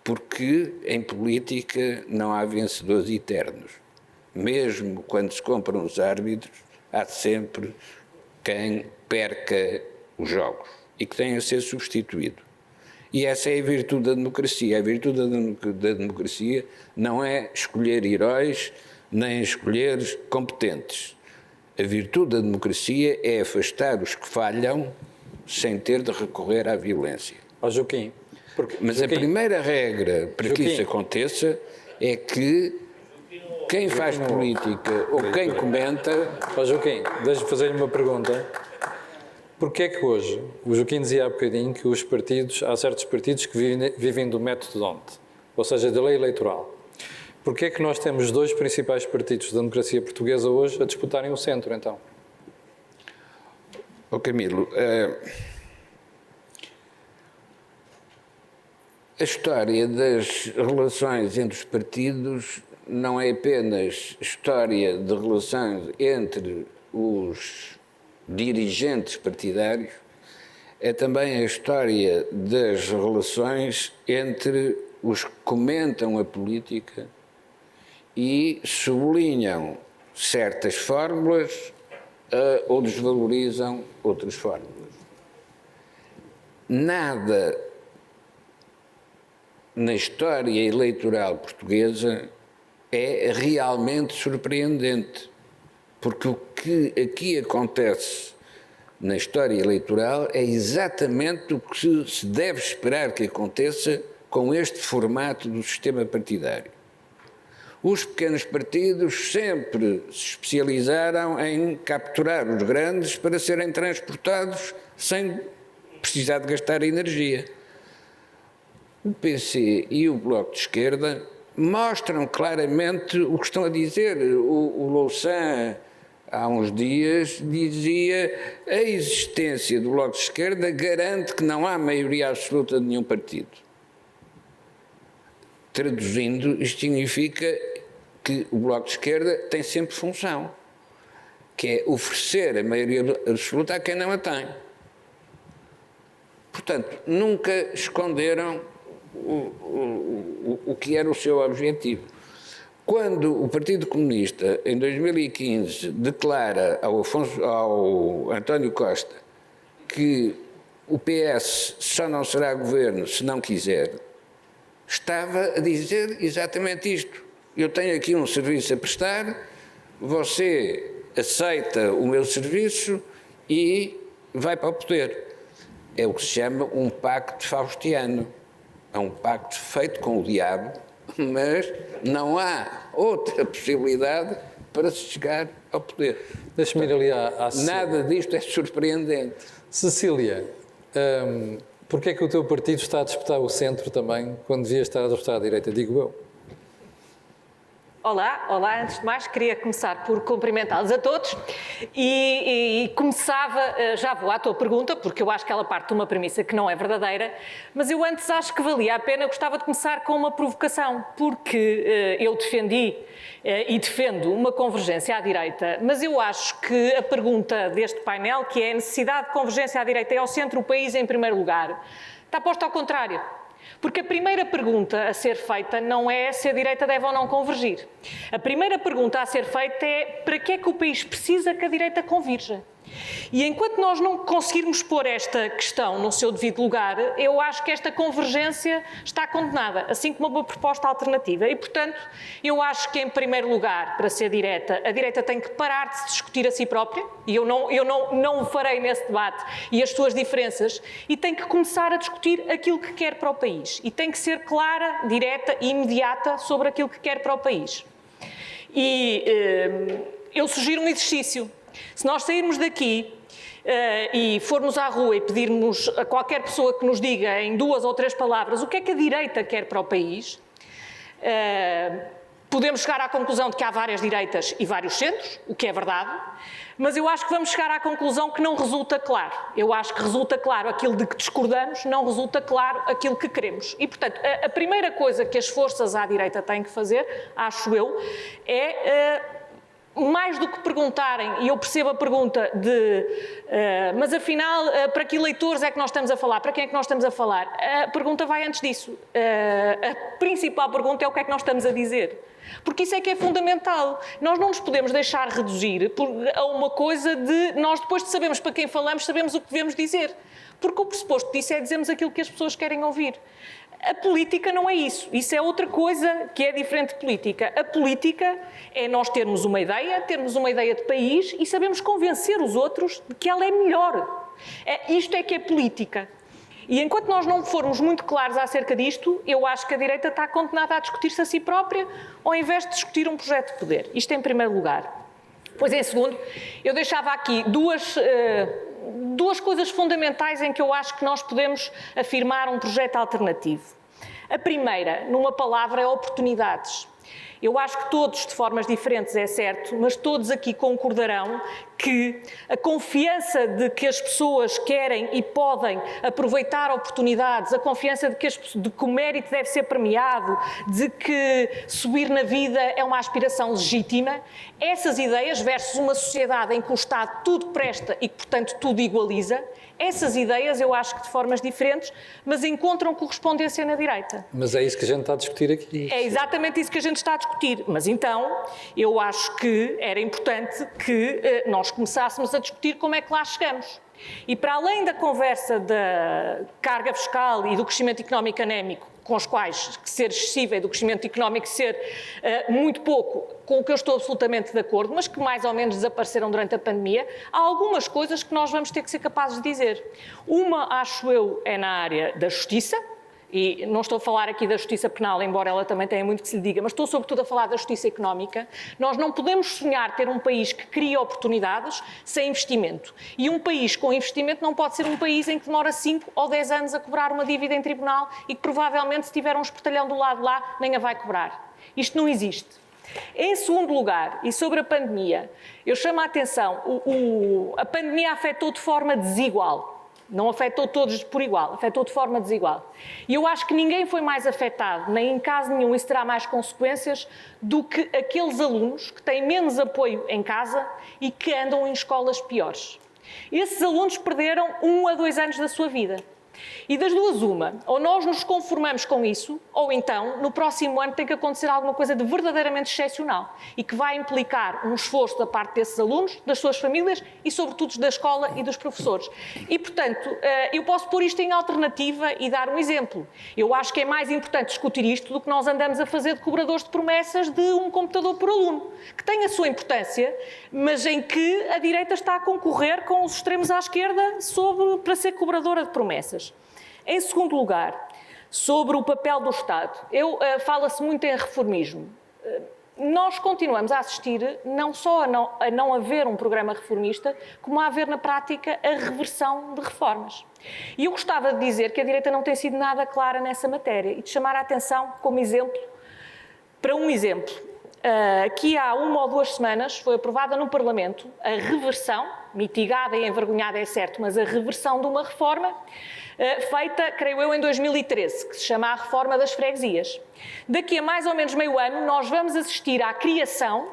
porque em política não há vencedores eternos. Mesmo quando se compram os árbitros, há sempre quem perca os jogos e que tenha a ser substituído. E essa é a virtude da democracia. A virtude da democracia não é escolher heróis, nem escolher competentes. A virtude da democracia é afastar os que falham sem ter de recorrer à violência. Ó Joaquim, Mas a primeira regra para que isso aconteça é que quem faz política ou quem comenta... Ó Joaquim, deixa-me fazer-lhe uma pergunta. Porquê é que hoje, o Joaquim dizia há bocadinho que os partidos, há certos partidos que vivem do método D'Hondt, ou seja, da lei eleitoral. Porquê é que nós temos os dois principais partidos da democracia portuguesa hoje a disputarem o centro, então? Ó Camilo, a história das relações entre os partidos não é apenas história de relações entre os dirigentes partidários, é também a história das relações entre os que comentam a política e sublinham certas fórmulas ou desvalorizam outras fórmulas. Nada na história eleitoral portuguesa é realmente surpreendente, porque o que aqui acontece na história eleitoral é exatamente o que se deve esperar que aconteça com este formato do sistema partidário. Os pequenos partidos sempre se especializaram em capturar os grandes para serem transportados sem precisar de gastar energia. O PC e o Bloco de Esquerda mostram claramente o que estão a dizer. O Louçã, há uns dias, dizia que a existência do Bloco de Esquerda garante que não há maioria absoluta de nenhum partido. Traduzindo, isto significa que o Bloco de Esquerda tem sempre função, que é oferecer a maioria absoluta a quem não a tem. Portanto, nunca esconderam o que era o seu objetivo. Quando o Partido Comunista, em 2015, declara ao António Costa que o PS só não será governo se não quiser, estava a dizer exatamente isto. Eu tenho aqui um serviço a prestar, você aceita o meu serviço e vai para o poder. É o que se chama um pacto faustiano. É um pacto feito com o diabo, mas não há outra possibilidade para se chegar ao poder. Deixa-me ir ali à Cecília. Nada disto é surpreendente. Cecília, porquê é que o teu partido está a disputar o centro também, quando devia estar a disputar a direita, digo eu? Olá, antes de mais queria começar por cumprimentá-los a todos e começava, já vou à tua pergunta, porque eu acho que ela parte de uma premissa que não é verdadeira, mas eu antes acho que valia a pena, gostava de começar com uma provocação, porque eu defendi e defendo uma convergência à direita, mas eu acho que a pergunta deste painel, que é a necessidade de convergência à direita e ao centro, o país em primeiro lugar, está posta ao contrário. Porque a primeira pergunta a ser feita não é se a direita deve ou não convergir. A primeira pergunta a ser feita é para que é que o país precisa que a direita convirja? E enquanto nós não conseguirmos pôr esta questão no seu devido lugar, eu acho que esta convergência está condenada, assim como uma proposta alternativa. E, portanto, eu acho que, em primeiro lugar, para ser direta, a direita tem que parar de se discutir a si própria, e eu não o farei nesse debate, e as suas diferenças, e tem que começar a discutir aquilo que quer para o país. E tem que ser clara, direta e imediata sobre aquilo que quer para o país. E eu sugiro um exercício. Se nós sairmos daqui e formos à rua e pedirmos a qualquer pessoa que nos diga em 2 ou 3 palavras o que é que a direita quer para o país, podemos chegar à conclusão de que há várias direitas e vários centros, o que é verdade, mas eu acho que vamos chegar à conclusão que não resulta claro. Eu acho que resulta claro aquilo de que discordamos, não resulta claro aquilo que queremos. E, portanto, a primeira coisa que as forças à direita têm que fazer, acho eu, é... mais do que perguntarem, e eu percebo a pergunta de mas afinal, para que eleitores é que nós estamos a falar? Para quem é que nós estamos a falar? A pergunta vai antes disso. A principal pergunta é o que é que nós estamos a dizer. Porque isso é que é fundamental. Nós não nos podemos deixar reduzir a uma coisa de nós, depois de sabermos para quem falamos, sabemos o que devemos dizer. Porque o pressuposto disso é dizermos aquilo que as pessoas querem ouvir. A política não é isso. Isso é outra coisa que é diferente de política. A política é nós termos uma ideia de país e sabemos convencer os outros de que ela é melhor. Isto é que é política. E enquanto nós não formos muito claros acerca disto, eu acho que a direita está condenada a discutir-se a si própria, ao invés de discutir um projeto de poder. Isto em primeiro lugar. Pois em segundo, eu deixava aqui duas coisas fundamentais em que eu acho que nós podemos afirmar um projeto alternativo. A primeira, numa palavra, é oportunidades. Eu acho que todos, de formas diferentes, é certo, mas todos aqui concordarão que a confiança de que as pessoas querem e podem aproveitar oportunidades, a confiança de que o mérito deve ser premiado, de que subir na vida é uma aspiração legítima, essas ideias versus uma sociedade em que o Estado tudo presta e que, portanto, tudo igualiza, essas ideias eu acho que de formas diferentes, mas encontram correspondência na direita. Mas é isso que a gente está a discutir aqui. É exatamente isso que a gente está a discutir. Mas então, eu acho que era importante que nós começássemos a discutir como é que lá chegamos. E para além da conversa da carga fiscal e do crescimento económico anémico, com os quais ser excessiva e do crescimento económico ser muito pouco, com o que eu estou absolutamente de acordo, mas que mais ou menos desapareceram durante a pandemia, há algumas coisas que nós vamos ter que ser capazes de dizer. Uma, acho eu, é na área da justiça, e não estou a falar aqui da justiça penal, embora ela também tenha muito que se lhe diga, mas estou sobretudo a falar da justiça económica. Nós não podemos sonhar ter um país que cria oportunidades sem investimento. E um país com investimento não pode ser um país em que demora 5 ou 10 anos a cobrar uma dívida em tribunal e que provavelmente, se tiver um espertalhão do lado de lá, nem a vai cobrar. Isto não existe. Em segundo lugar, e sobre a pandemia, eu chamo a atenção, a pandemia afetou de forma desigual. Não afetou todos por igual, afetou de forma desigual. E eu acho que ninguém foi mais afetado, nem em caso nenhum isso terá mais consequências, do que aqueles alunos que têm menos apoio em casa e que andam em escolas piores. Esses alunos perderam 1 a 2 anos da sua vida. E das duas uma, ou nós nos conformamos com isso, ou então, no próximo ano tem que acontecer alguma coisa de verdadeiramente excepcional e que vai implicar um esforço da parte desses alunos, das suas famílias e, sobretudo, da escola e dos professores. E, portanto, eu posso pôr isto em alternativa e dar um exemplo. Eu acho que é mais importante discutir isto do que nós andamos a fazer de cobradores de promessas de um computador por aluno, que tem a sua importância, mas em que a direita está a concorrer com os extremos à esquerda para ser cobradora de promessas. Em segundo lugar, sobre o papel do Estado, fala-se muito em reformismo. Nós continuamos a assistir não só a não haver um programa reformista, como a haver na prática a reversão de reformas. E eu gostava de dizer que a direita não tem sido nada clara nessa matéria e de chamar a atenção como exemplo, para um exemplo. Aqui há 1 ou 2 semanas foi aprovada no Parlamento a reversão, mitigada e envergonhada é certo, mas a reversão de uma reforma feita, creio eu, em 2013, que se chama a Reforma das Freguesias. Daqui a mais ou menos meio ano, nós vamos assistir à criação,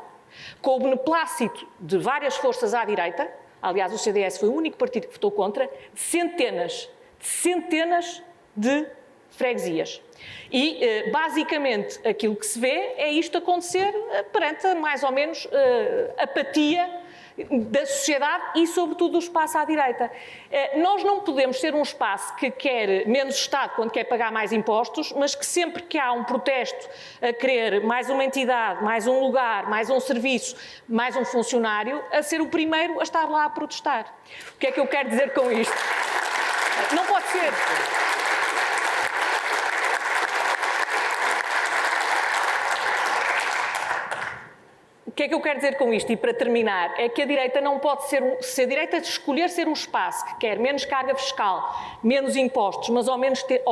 com o beneplácito de várias forças à direita, aliás, o CDS foi o único partido que votou contra, de centenas de freguesias. E, basicamente, aquilo que se vê é isto acontecer perante, mais ou menos, apatia da sociedade e, sobretudo, do espaço à direita. Nós não podemos ser um espaço que quer menos Estado quando quer pagar mais impostos, mas que sempre que há um protesto a querer mais uma entidade, mais um lugar, mais um serviço, mais um funcionário, a ser o primeiro a estar lá a protestar. O que é que eu quero dizer com isto? Não pode ser. O que é que eu quero dizer com isto? E para terminar, é que a direita não pode ser, se a direita escolher ser um espaço que quer menos carga fiscal, menos impostos, mas ao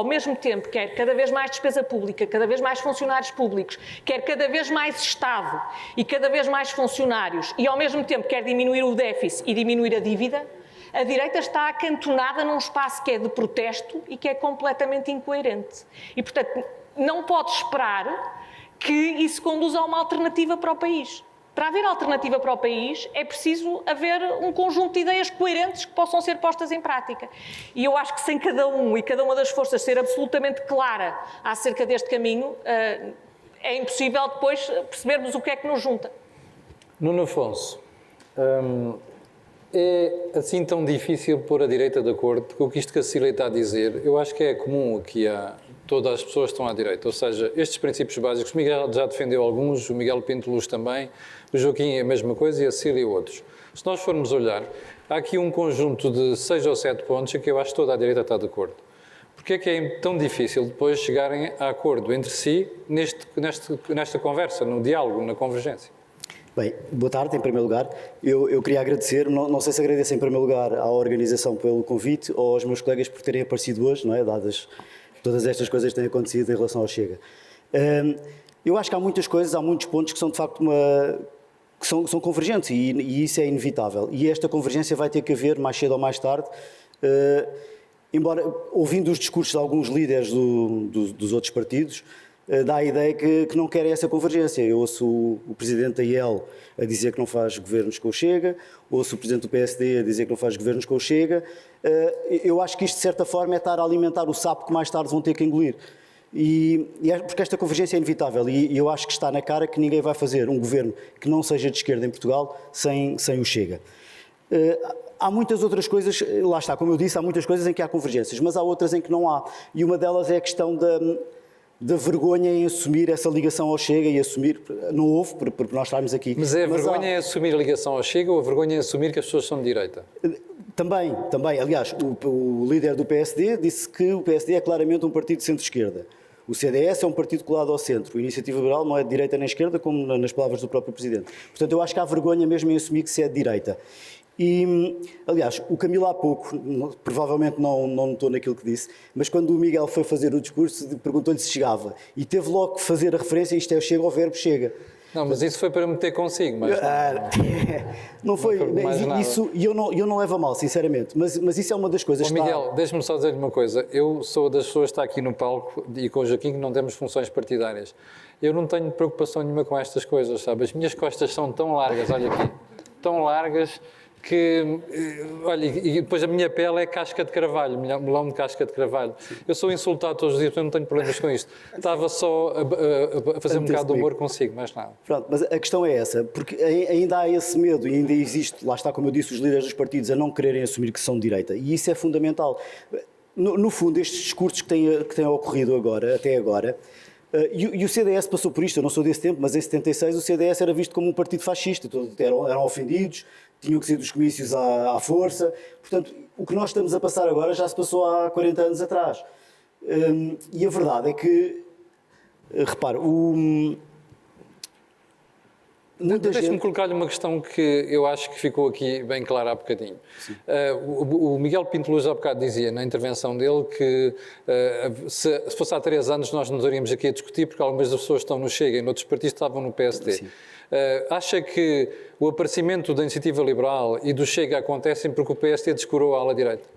mesmo tempo quer cada vez mais despesa pública, cada vez mais funcionários públicos, quer cada vez mais Estado e cada vez mais funcionários e ao mesmo tempo quer diminuir o déficit e diminuir a dívida, a direita está acantonada num espaço que é de protesto e que é completamente incoerente. E, portanto, não pode esperar que isso conduza a uma alternativa para o país. Para haver alternativa para o país, é preciso haver um conjunto de ideias coerentes que possam ser postas em prática. E eu acho que sem cada um e cada uma das forças ser absolutamente clara acerca deste caminho, é impossível depois percebermos o que é que nos junta. Nuno Afonso, é assim tão difícil pôr a direita de acordo, porque o que isto que a Cecília está a dizer, eu acho que é comum aqui a todas as pessoas que estão à direita, ou seja, estes princípios básicos, o Miguel já defendeu alguns, o Miguel Pinto Luz também, o Joaquim é a mesma coisa e a Cecília outros. Se nós formos olhar, há aqui um conjunto de 6 ou 7 pontos em que eu acho que toda a direita está de acordo. Porquê é que é tão difícil depois chegarem a acordo entre si nesta conversa, no diálogo, na convergência? Bem, boa tarde, em primeiro lugar. Eu queria agradecer, não sei se agradeço em primeiro lugar à organização pelo convite ou aos meus colegas por terem aparecido hoje, não é? Dadas todas estas coisas que têm acontecido em relação ao Chega. Eu acho que há muitas coisas, há muitos pontos que são de facto que são convergentes e isso é inevitável. E esta convergência vai ter que haver mais cedo ou mais tarde, embora, ouvindo os discursos de alguns líderes dos outros partidos, dá a ideia que não querem essa convergência. Eu ouço o Presidente da IEL a dizer que não faz governos com o Chega, ouço o Presidente do PSD a dizer que não faz governos com o Chega. Eu acho que isto, de certa forma, é estar a alimentar o sapo que mais tarde vão ter que engolir. Porque esta convergência é inevitável e eu acho que está na cara que ninguém vai fazer um governo que não seja de esquerda em Portugal sem o Chega. Há muitas outras coisas, lá está, como eu disse, há muitas coisas em que há convergências, mas há outras em que não há. E uma delas é a questão da vergonha em assumir essa ligação ao Chega e assumir, não houve, porque nós estarmos aqui. Mas é a vergonha em assumir a ligação ao Chega ou a vergonha em assumir que as pessoas são de direita? Também. Aliás, o líder do PSD disse que o PSD é claramente um partido de centro-esquerda. O CDS é um partido colado ao centro. A Iniciativa Liberal não é de direita nem esquerda, como nas palavras do próprio Presidente. Portanto, eu acho que há vergonha mesmo em assumir que se é de direita. E, aliás, o Camilo há pouco, provavelmente não notou naquilo que disse, mas quando o Miguel foi fazer o discurso, perguntou-lhe se chegava. E teve logo que fazer a referência, isto é o Chega ao verbo Chega. Não, mas isso foi para meter consigo, mas não foi mais nada. Isso, e eu não levo a mal, sinceramente, mas isso é uma das coisas que Miguel, deixa-me só dizer-lhe uma coisa, eu sou das pessoas que está aqui no palco e com o Joaquim que não temos funções partidárias. Eu não tenho preocupação nenhuma com estas coisas, sabe? As minhas costas são tão largas, olha aqui, tão largas que, olha, e depois a minha pele é casca de carvalho, melão de casca de carvalho. Eu sou insultado todos os dias, eu não tenho problemas com isto. Estava só a fazer um bocado de humor consigo, mais nada. Pronto, mas a questão é essa, porque ainda há esse medo e ainda existe, lá está, como eu disse, os líderes dos partidos a não quererem assumir que são de direita, e isso é fundamental. No fundo, estes discursos que têm ocorrido agora, até agora, e o CDS passou por isto, eu não sou desse tempo, mas em 76 o CDS era visto como um partido fascista, eram ofendidos, tinham que sair dos comícios à força. Portanto, o que nós estamos a passar agora já se passou há 40 anos atrás. E a verdade é que, repare, Deixe-me colocar-lhe uma questão que eu acho que ficou aqui bem clara há bocadinho. O Miguel Pinto Luz há bocado dizia na intervenção dele que se fosse há 3 anos nós não estaríamos aqui a discutir porque algumas das pessoas estão no Chega e noutros partidos estavam no PSD. Acha que o aparecimento da Iniciativa Liberal e do Chega acontecem porque o PSD descurou a ala direita?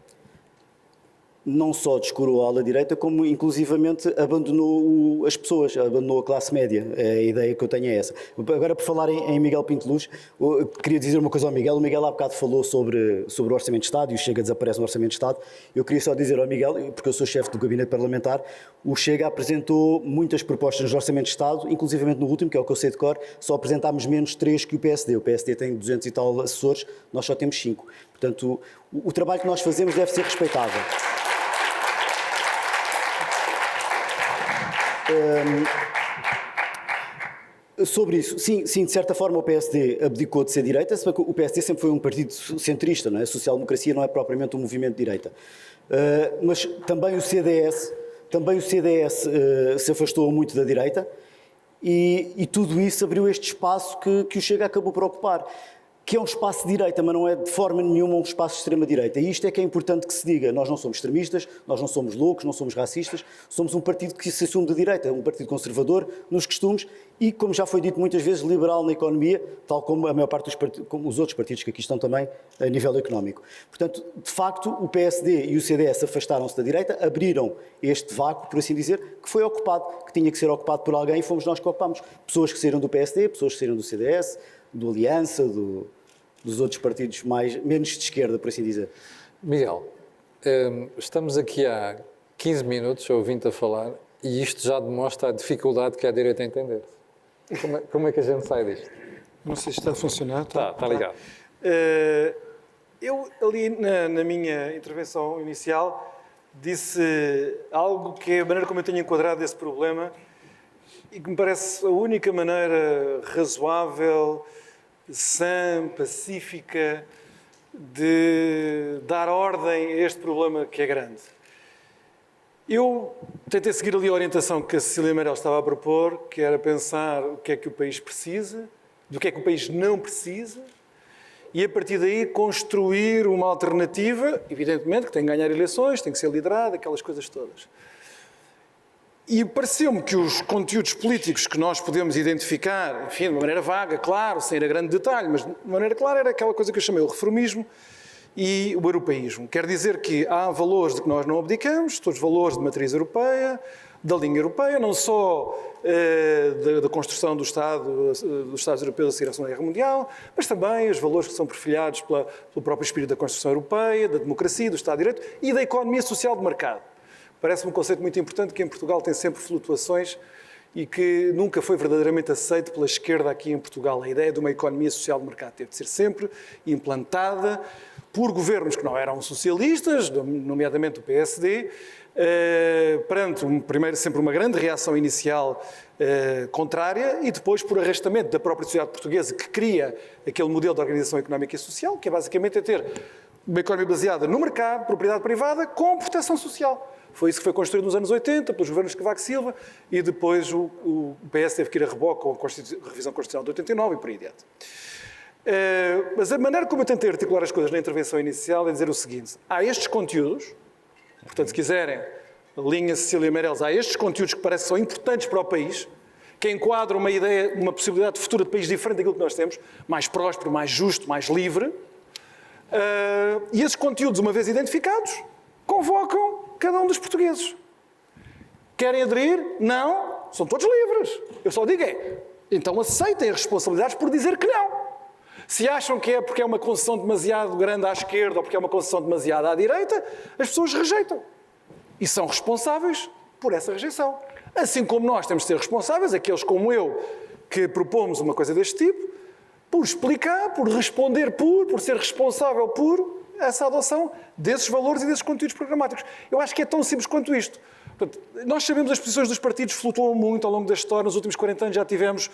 não só descurou a ala direita, como inclusivamente abandonou as pessoas, abandonou a classe média. A ideia que eu tenho é essa. Agora, por falar em Miguel Pinto Luz, queria dizer uma coisa ao Miguel. O Miguel há bocado falou sobre o Orçamento de Estado e o Chega desaparece no Orçamento de Estado. Eu queria só dizer ao Miguel, porque eu sou chefe do Gabinete Parlamentar, o Chega apresentou muitas propostas no Orçamento de Estado, inclusivamente no último, que é o que eu sei de cor, só apresentámos menos 3 que o PSD. O PSD tem 200 e tal assessores, nós só temos 5. Portanto, o trabalho que nós fazemos deve ser respeitado. Sobre isso, sim, de certa forma o PSD abdicou de ser direita, se bem que o PSD sempre foi um partido centrista, não é? A social-democracia não é propriamente um movimento de direita. Mas também o CDS se afastou muito da direita e tudo isso abriu este espaço que o Chega acabou por ocupar, que é um espaço de direita, mas não é de forma nenhuma um espaço de extrema-direita. E isto é que é importante que se diga. Nós não somos extremistas, nós não somos loucos, não somos racistas, somos um partido que se assume de direita, um partido conservador nos costumes e, como já foi dito muitas vezes, liberal na economia, tal como a maior parte como os outros partidos que aqui estão também a nível económico. Portanto, de facto, o PSD e o CDS afastaram-se da direita, abriram este vácuo, por assim dizer, que foi ocupado, que tinha que ser ocupado por alguém e fomos nós que ocupámos. Pessoas que saíram do PSD, pessoas que saíram do CDS, do Aliança, dos outros partidos menos de esquerda, por assim dizer. Miguel, estamos aqui há 15 minutos ouvindo-te a falar e isto já demonstra a dificuldade que há direito a entender. Como é que a gente sai disto? Não sei se está a funcionar. Está ligado. Eu, ali na minha intervenção inicial, disse algo que é a maneira como eu tenho enquadrado esse problema e que me parece a única maneira razoável, sã, pacífica, de dar ordem a este problema que é grande. Eu tentei seguir ali a orientação que a Cecília Meirelles estava a propor, que era pensar o que é que o país precisa, do que é que o país não precisa, e a partir daí construir uma alternativa, evidentemente que tem que ganhar eleições, tem que ser liderada, aquelas coisas todas. E pareceu-me que os conteúdos políticos que nós podemos identificar, enfim, de uma maneira vaga, claro, sem ir a grande detalhe, mas de maneira clara era aquela coisa que eu chamei o reformismo e o europeísmo. Quer dizer que há valores de que nós não abdicamos, todos os valores de matriz europeia, da linha europeia, não só da construção do dos Estados europeus a seguir à Segunda Guerra Mundial, mas também os valores que são perfilhados pelo próprio espírito da construção europeia, da democracia, do Estado de Direito e da economia social de mercado. Parece-me um conceito muito importante que em Portugal tem sempre flutuações e que nunca foi verdadeiramente aceito pela esquerda aqui em Portugal. A ideia de uma economia social de mercado teve de ser sempre implantada por governos que não eram socialistas, nomeadamente o PSD, perante sempre uma grande reação inicial contrária e depois por arrastamento da própria sociedade portuguesa que cria aquele modelo de organização económica e social, que é basicamente ter uma economia baseada no mercado, propriedade privada, com proteção social. Foi isso que foi construído nos anos 80, pelos governos de Cavaco Silva, e depois o PS teve que ir a reboque com a revisão constitucional de 89 e por aí adiante. Mas a maneira como eu tentei articular as coisas na intervenção inicial é dizer o seguinte: há estes conteúdos, portanto, se quiserem, a linha Cecília Meirelles, há estes conteúdos que parecem que são importantes para o país, que enquadram uma ideia, uma possibilidade de futuro de país diferente daquilo que nós temos, mais próspero, mais justo, mais livre, e esses conteúdos, uma vez identificados, convocam cada um dos portugueses. Querem aderir? Não. São todos livres. Eu só digo então aceitem as responsabilidades por dizer que não. Se acham que é porque é uma concessão demasiado grande à esquerda ou porque é uma concessão demasiado à direita, as pessoas rejeitam. E são responsáveis por essa rejeição. Assim como nós temos de ser responsáveis, aqueles como eu, que propomos uma coisa deste tipo, por explicar, por responder por ser responsável por essa adoção desses valores e desses conteúdos programáticos. Eu acho que é tão simples quanto isto. Portanto, nós sabemos as posições dos partidos flutuam muito ao longo da história. Nos últimos 40 anos já tivemos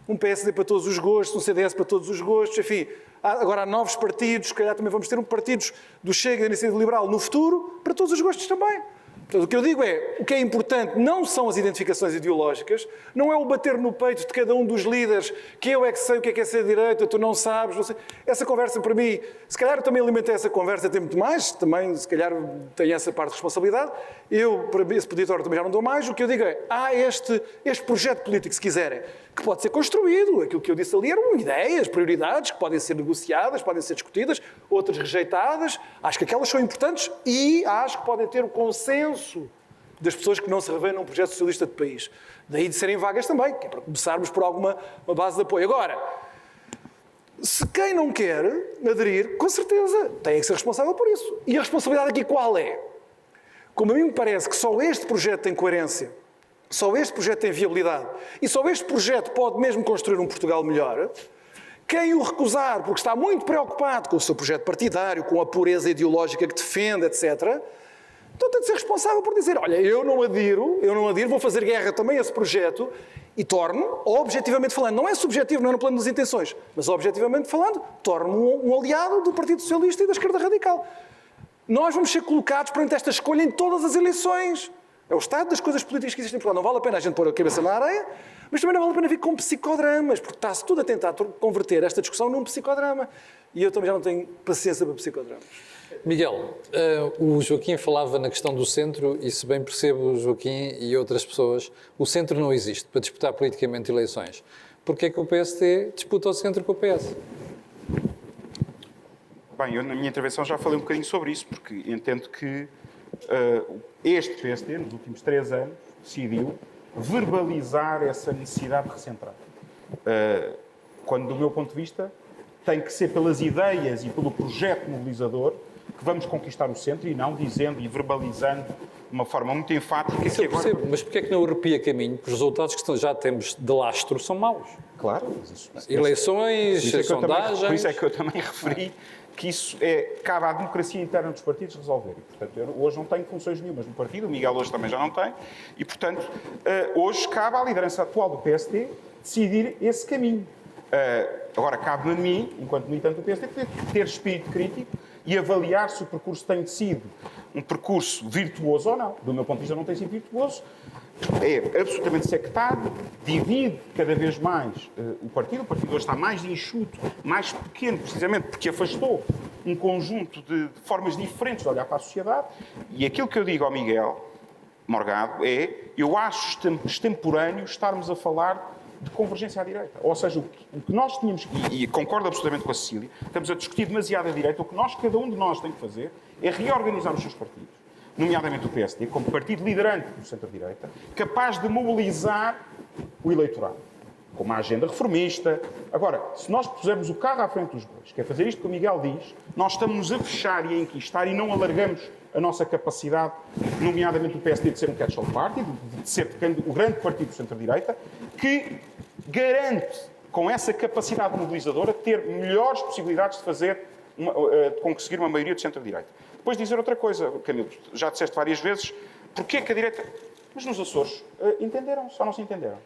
um PSD para todos os gostos, um CDS para todos os gostos, enfim. Agora há novos partidos, se calhar também vamos ter partidos do Chega e da Iniciativa Liberal no futuro, para todos os gostos também. Portanto, o que eu digo é, o que é importante não são as identificações ideológicas, não é o bater no peito de cada um dos líderes, que eu é que sei o que é ser direita, tu não sabes, não sei. Essa conversa para mim, se calhar eu também alimentei essa conversa, tem muito mais, também se calhar tenho essa parte de responsabilidade, eu para esse peditório também já não dou mais, o que eu digo é, há este projeto político, se quiserem, que pode ser construído. Aquilo que eu disse ali eram ideias, prioridades que podem ser negociadas, podem ser discutidas, outras rejeitadas. Acho que aquelas são importantes e acho que podem ter o consenso das pessoas que não se revêem num projeto socialista de país. Daí de serem vagas também, que é para começarmos por alguma uma base de apoio. Agora, se quem não quer aderir, com certeza, tem que ser responsável por isso. E a responsabilidade aqui qual é? Como a mim me parece que só este projeto tem coerência, só este projeto tem viabilidade e só este projeto pode mesmo construir um Portugal melhor, quem o recusar porque está muito preocupado com o seu projeto partidário, com a pureza ideológica que defende, etc., então tem de ser responsável por dizer, olha, eu não adiro, vou fazer guerra também a esse projeto e torno, objetivamente falando, não é subjetivo, não é no plano das intenções, mas objetivamente falando, torno-me um aliado do Partido Socialista e da esquerda radical. Nós vamos ser colocados perante esta escolha em todas as eleições. É o estado das coisas políticas que existem em Portugal. Não vale a pena a gente pôr a cabeça na areia, mas também não vale a pena vir com psicodramas, porque está-se tudo a tentar converter esta discussão num psicodrama. E eu também já não tenho paciência para psicodramas. Miguel, o Joaquim falava na questão do centro e, se bem percebo o Joaquim e outras pessoas, o centro não existe para disputar politicamente eleições. Porquê é que o PSD disputa o centro com o PS? Bem, eu na minha intervenção já falei um bocadinho sobre isso, porque entendo que este PSD, nos últimos 3 anos, decidiu verbalizar essa necessidade de recentrar. Quando, do meu ponto de vista, tem que ser pelas ideias e pelo projeto mobilizador que vamos conquistar o centro e não dizendo e verbalizando de uma forma muito enfática Isso que eu percebo, mas porquê é que não arrepia caminho? Porque os resultados que já temos de lastro são maus. Claro, mas isso, Eleições, sondagens... Por isso é que eu também referi que isso cabe à democracia interna dos partidos resolver. E, portanto, eu hoje não tenho funções nenhumas no partido, o Miguel hoje também já não tem, e, portanto, hoje cabe à liderança atual do PSD decidir esse caminho. Agora, cabe-me a mim, enquanto militante do PSD, ter espírito crítico e avaliar se o percurso tem sido um percurso virtuoso ou não. Do meu ponto de vista, não tem sido virtuoso. É absolutamente sectário, divide cada vez mais o partido. O partido hoje está mais enxuto, mais pequeno, precisamente porque afastou um conjunto de formas diferentes de olhar para a sociedade. E aquilo que eu digo ao Miguel Morgado é, eu acho extemporâneo estarmos a falar de convergência à direita. Ou seja, o que nós tínhamos, e concordo absolutamente com a Cecília, estamos a discutir demasiado a direita, o que cada um de nós tem que fazer é reorganizar os seus partidos, nomeadamente o PSD, como partido liderante do centro-direita, capaz de mobilizar o eleitorado, com uma agenda reformista. Agora, se nós pusermos o carro à frente dos bois, que é fazer isto que o Miguel diz, nós estamos a fechar e a enquistar e não alargamos a nossa capacidade, nomeadamente o PSD, de ser um catch-all party, de ser o grande partido do centro-direita, que garante, com essa capacidade mobilizadora, ter melhores possibilidades de conseguir uma maioria de centro-direita. Depois dizer outra coisa, Camilo, já disseste várias vezes, porquê que a direita... Mas nos Açores entenderam, só não se entenderam.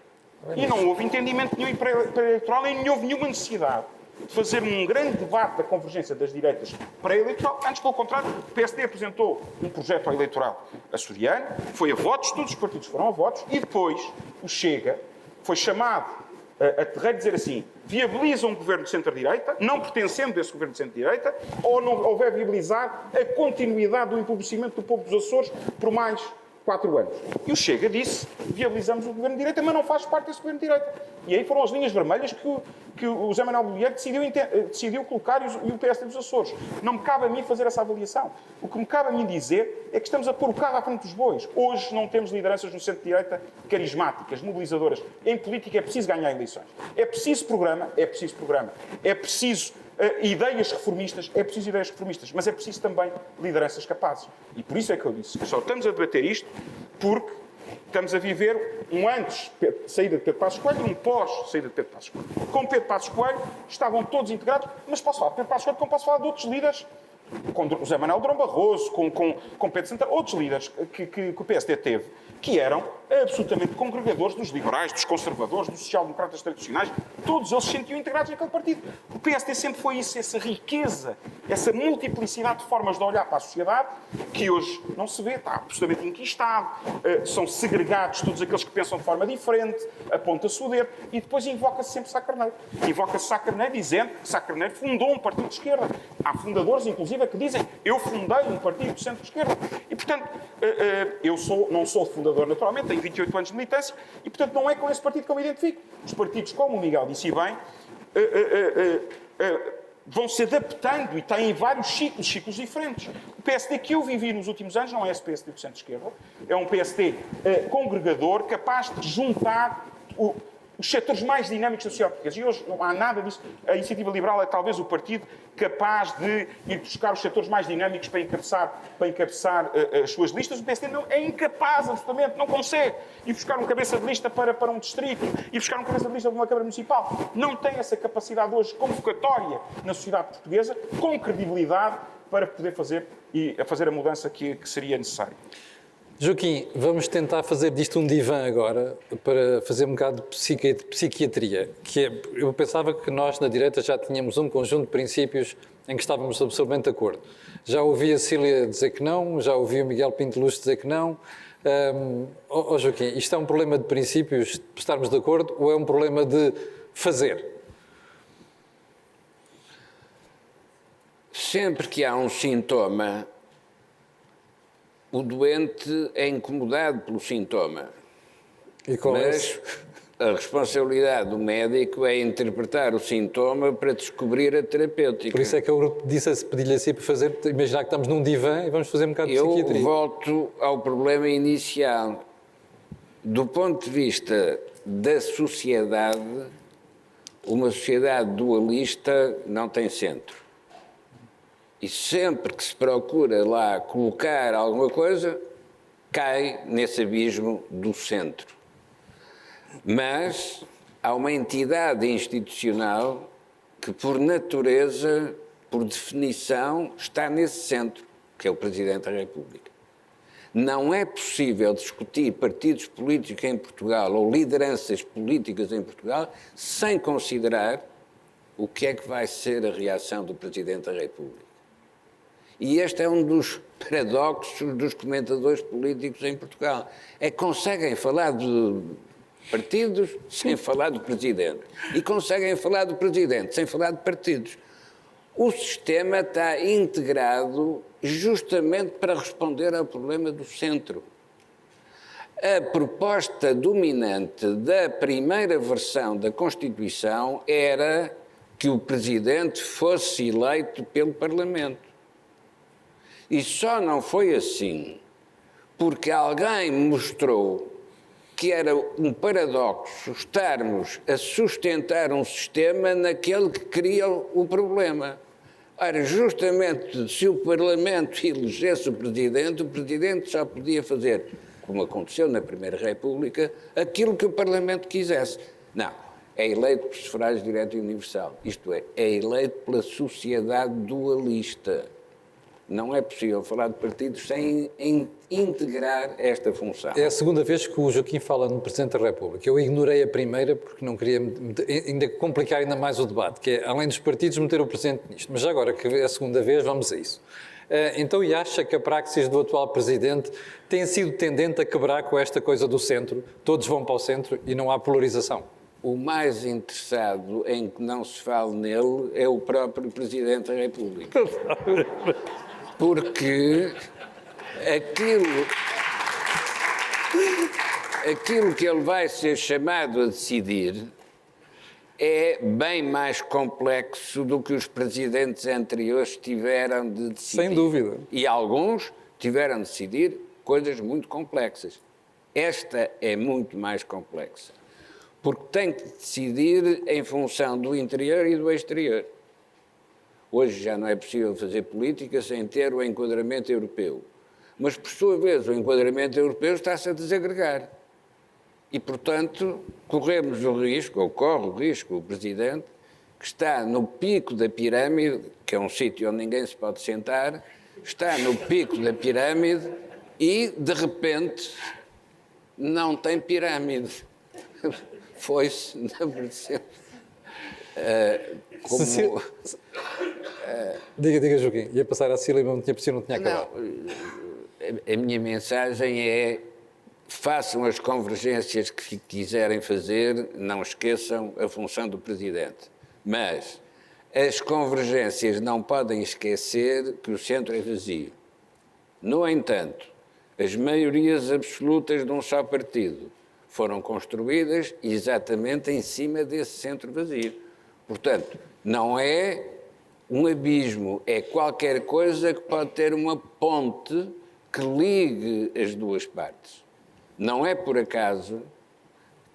E não houve entendimento nenhum pré-eleitoral e nem houve nenhuma necessidade de fazer um grande debate da convergência das direitas pré-eleitoral. Antes, pelo contrário, o PSD apresentou um projeto eleitoral açoriano, foi a votos, todos os partidos foram a votos, e depois o Chega foi chamado a terreiro dizer assim, viabiliza um governo de centro-direita, não pertencendo desse governo de centro-direita, ou não houver viabilizar a continuidade do empobrecimento do povo dos Açores por mais 4 anos. E o Chega disse, viabilizamos o governo de direita, mas não faz parte desse governo de direita. E aí foram as linhas vermelhas que o José Manuel Bolieiro decidiu colocar e o PSD dos Açores. Não me cabe a mim fazer essa avaliação. O que me cabe a mim dizer é que estamos a pôr o carro à frente dos bois. Hoje não temos lideranças no centro-direita carismáticas, mobilizadoras. Em política é preciso ganhar eleições. É preciso programa. É preciso ideias reformistas, mas é preciso também lideranças capazes. E por isso é que eu disse que só estamos a debater isto porque estamos a viver um antes de saída de Pedro Passos Coelho e um pós saída de Pedro Passos Coelho. Com Pedro Passos Coelho estavam todos integrados, mas posso falar de Pedro Passos Coelho como posso falar de outros líderes, com José Manuel Durão Barroso, com Pedro Santana, outros líderes que o PSD teve, que eram absolutamente congregadores dos liberais, dos conservadores, dos social-democratas tradicionais, todos eles se sentiam integrados naquele partido. O PSD sempre foi isso, essa riqueza, essa multiplicidade de formas de olhar para a sociedade, que hoje não se vê, está absolutamente inquistado, são segregados todos aqueles que pensam de forma diferente, aponta-se o dedo, e depois invoca-se sempre Sá Carneiro. Invoca-se Sá Carneiro dizendo que Sá Carneiro fundou um partido de esquerda. Há fundadores, inclusive, que dizem eu fundei um partido de centro-esquerda. E, portanto, eu não sou fundador, naturalmente, tenho 28 anos de militância e, portanto, não é com esse partido que eu me identifico. Os partidos, como o Miguel disse bem, vão se adaptando e têm vários ciclos diferentes. O PSD que eu vivi nos últimos anos não é esse PSD do centro-esquerda, é um PSD congregador, capaz de juntar os setores mais dinâmicos da sociedade portuguesa. E hoje não há nada disso. A Iniciativa Liberal é talvez o partido capaz de ir buscar os setores mais dinâmicos para encabeçar as suas listas. O PSD não, é incapaz, absolutamente, não consegue ir buscar um cabeça de lista para um distrito, ir buscar um cabeça de lista para uma Câmara Municipal. Não tem essa capacidade hoje convocatória na sociedade portuguesa, com credibilidade, para poder fazer a mudança que seria necessária. Joaquim, vamos tentar fazer disto um divã agora, para fazer um bocado de psiquiatria, eu pensava que nós na direita já tínhamos um conjunto de princípios em que estávamos absolutamente de acordo. Já ouvi a Cília dizer que não, já ouvi o Miguel Pinto Luz dizer que não. Joaquim, isto é um problema de princípios, de estarmos de acordo, ou é um problema de fazer? Sempre que há um sintoma, o doente é incomodado pelo sintoma. E qual é Mas a responsabilidade do médico é interpretar o sintoma para descobrir a terapêutica. Por isso é que eu pedi-lhe assim para fazer, imaginar que estamos num divã e vamos fazer um bocado de psiquiatria. Eu volto ao problema inicial. Do ponto de vista da sociedade, uma sociedade dualista não tem centro. E sempre que se procura lá colocar alguma coisa, cai nesse abismo do centro. Mas há uma entidade institucional que, por natureza, por definição, está nesse centro, que é o Presidente da República. Não é possível discutir partidos políticos em Portugal ou lideranças políticas em Portugal sem considerar o que é que vai ser a reação do Presidente da República. E este é um dos paradoxos dos comentadores políticos em Portugal. É que conseguem falar de partidos sem falar do Presidente. E conseguem falar do Presidente sem falar de partidos. O sistema está integrado justamente para responder ao problema do centro. A proposta dominante da primeira versão da Constituição era que o Presidente fosse eleito pelo Parlamento. E só não foi assim porque alguém mostrou que era um paradoxo estarmos a sustentar um sistema naquele que cria o problema. Ora, justamente se o Parlamento elegesse o Presidente só podia fazer, como aconteceu na Primeira República, aquilo que o Parlamento quisesse. Não, é eleito por sufrágio direto e universal. Isto é eleito pela sociedade dualista. Não é possível falar de partidos sem integrar esta função. É a segunda vez que o Joaquim fala no Presidente da República. Eu ignorei a primeira porque não queria ainda complicar ainda mais o debate, que é, além dos partidos, meter o Presidente nisto. Mas já agora que é a segunda vez, vamos a isso. Então, e acha que a praxis do atual Presidente tem sido tendente a quebrar com esta coisa do centro? Todos vão para o centro e não há polarização? O mais interessado em que não se fale nele é o próprio Presidente da República. Porque aquilo que ele vai ser chamado a decidir é bem mais complexo do que os presidentes anteriores tiveram de decidir. Sem dúvida. E alguns tiveram de decidir coisas muito complexas. Esta é muito mais complexa, porque tem que decidir em função do interior e do exterior. Hoje já não é possível fazer política sem ter o enquadramento europeu. Mas, por sua vez, o enquadramento europeu está-se a desagregar. E, portanto, corremos o risco, ou corre o risco, o Presidente, que está no pico da pirâmide, que é um sítio onde ninguém se pode sentar, está no pico da pirâmide e, de repente, não tem pirâmide. Foi-se, na verdade, como... Diga, Joaquim. Ia passar a Cília, mas não tinha acabado. A minha mensagem é: façam as convergências que quiserem fazer, não esqueçam a função do Presidente. Mas as convergências não podem esquecer que o centro é vazio. No entanto, As maiorias absolutas de um só partido foram construídas exatamente em cima desse centro vazio. Portanto, não é um abismo, é qualquer coisa que pode ter uma ponte que ligue as duas partes. Não é por acaso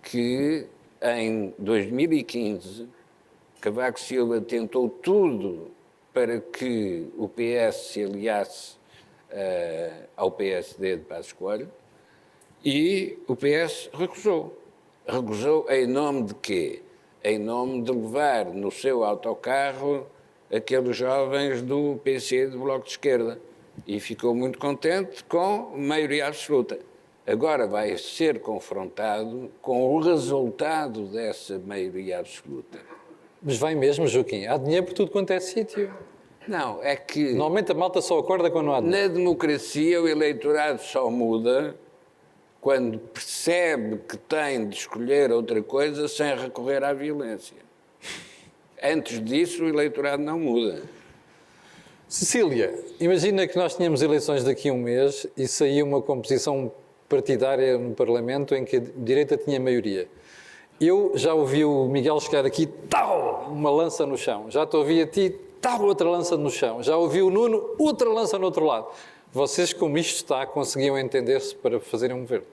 que em 2015 Cavaco Silva tentou tudo para que o PS se aliasse ao PSD de Passos Coelho e o PS recusou. Recusou em nome de quê? Em nome de levar no seu autocarro aqueles jovens do PC do Bloco de Esquerda. E ficou muito contente com maioria absoluta. Agora vai ser confrontado com o resultado dessa maioria absoluta. Mas vai mesmo, Joaquim. Há dinheiro por tudo quanto é sítio. Não, é que Normalmente a malta só acorda quando não há dinheiro. na democracia o eleitorado só muda quando percebe que tem de escolher outra coisa sem recorrer à violência. Antes disso, o eleitorado não muda. Cecília, imagina que nós tínhamos eleições daqui a um mês e saía uma composição partidária no Parlamento em que a direita tinha maioria. Eu já ouvi o Miguel chegar aqui, tal, uma lança no chão. Já te ouvi a ti, tal, outra lança no chão. Já ouvi o Nuno, outra lança no outro lado. Vocês, como isto está, conseguiam entender-se para fazerem um governo?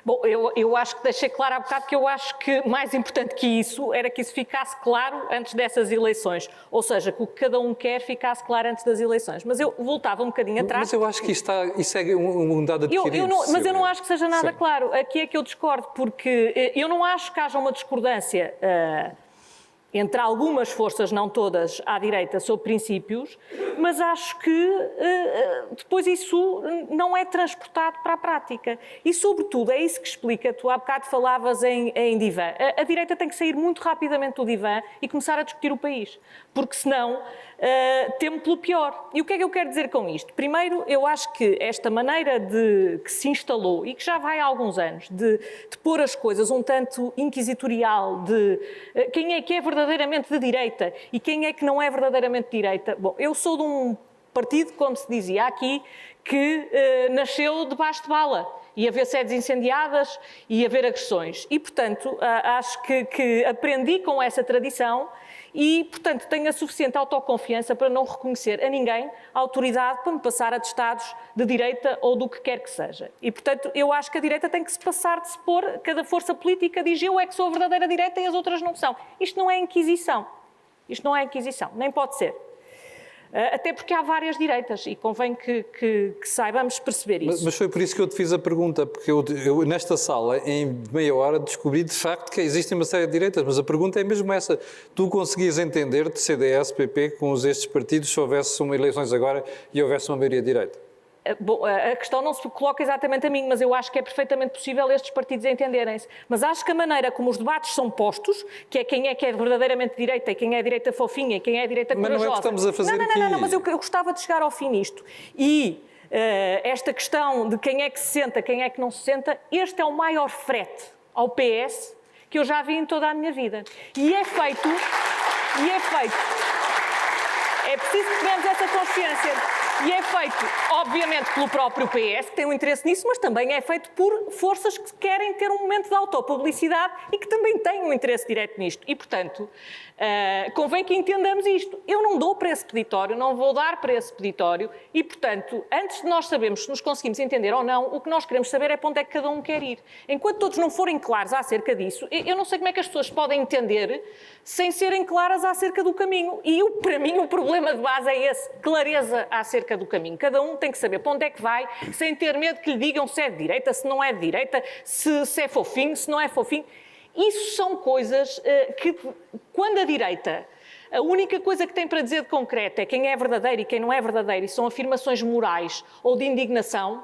Bom, eu acho que deixei claro há bocado que eu acho que mais importante que isso era que isso ficasse claro antes dessas eleições. Ou seja, que o que cada um quer ficasse claro antes das eleições. Mas eu voltava um bocadinho atrás. Mas eu acho que isso é um dado adquirido. Mas eu não acho que seja nada Sim. claro. Aqui é que eu discordo, porque eu não acho que haja uma discordância entre algumas forças, não todas, à direita, sobre princípios, mas acho que depois isso não é transportado para a prática. E, sobretudo, é isso que explica, tu há bocado falavas em divã. A direita tem que sair muito rapidamente do divã e começar a discutir o país, porque senão temo pelo pior. E o que é que eu quero dizer com isto? Primeiro, eu acho que esta maneira que se instalou, e que já vai há alguns anos, de pôr as coisas um tanto inquisitorial, de quem é que é verdadeiramente de direita e quem é que não é verdadeiramente de direita. Bom, eu sou de um partido, como se dizia aqui, que nasceu debaixo de bala. E haver sedes incendiadas e haver agressões. E, portanto, acho que aprendi com essa tradição e, portanto, tenho a suficiente autoconfiança para não reconhecer a ninguém a autoridade para me passar atestados de direita ou do que quer que seja. E, portanto, eu acho que a direita tem que se passar de se pôr, cada força política diz eu é que sou a verdadeira direita e as outras não são. Isto não é Inquisição. Isto não é Inquisição, nem pode ser. Até porque há várias direitas e convém que saibamos perceber isso. Mas foi por isso que eu te fiz a pergunta, porque eu nesta sala, em meia hora, descobri de facto que existem uma série de direitas, mas a pergunta é mesmo essa. Tu conseguias entender de CDS, PP, com estes partidos, se houvesse uma eleições agora e houvesse uma maioria de direita? Bom, a questão não se coloca exatamente a mim, mas eu acho que é perfeitamente possível estes partidos entenderem-se. Mas acho que a maneira como os debates são postos, que é verdadeiramente direita e quem é direita fofinha e quem é direita corajosa... Mas não é o que estamos a fazer aqui. Não, mas eu gostava de chegar ao fim nisto. E esta questão de quem é que se senta, quem é que não se senta, este é o maior frete ao PS que eu já vi em toda a minha vida. E é feito... É preciso que tenhamos essa consciência. E é feito, obviamente, pelo próprio PS, que tem um interesse nisso, mas também é feito por forças que querem ter um momento de autopublicidade e que também têm um interesse direto nisto. E, portanto, convém que entendamos isto. Eu não dou para esse peditório, não vou dar para esse peditório e, portanto, antes de nós sabermos se nos conseguimos entender ou não, o que nós queremos saber é para onde é que cada um quer ir. Enquanto todos não forem claros acerca disso, eu não sei como é que as pessoas podem entender sem serem claras acerca do caminho. E, para mim, o problema de base é esse, clareza acerca do caminho. Cada um tem que saber para onde é que vai, sem ter medo que lhe digam se é de direita, se não é de direita, se é fofinho, se não é fofinho. Isso são coisas que, quando a direita, a única coisa que tem para dizer de concreto é quem é verdadeiro e quem não é verdadeiro, e são afirmações morais ou de indignação,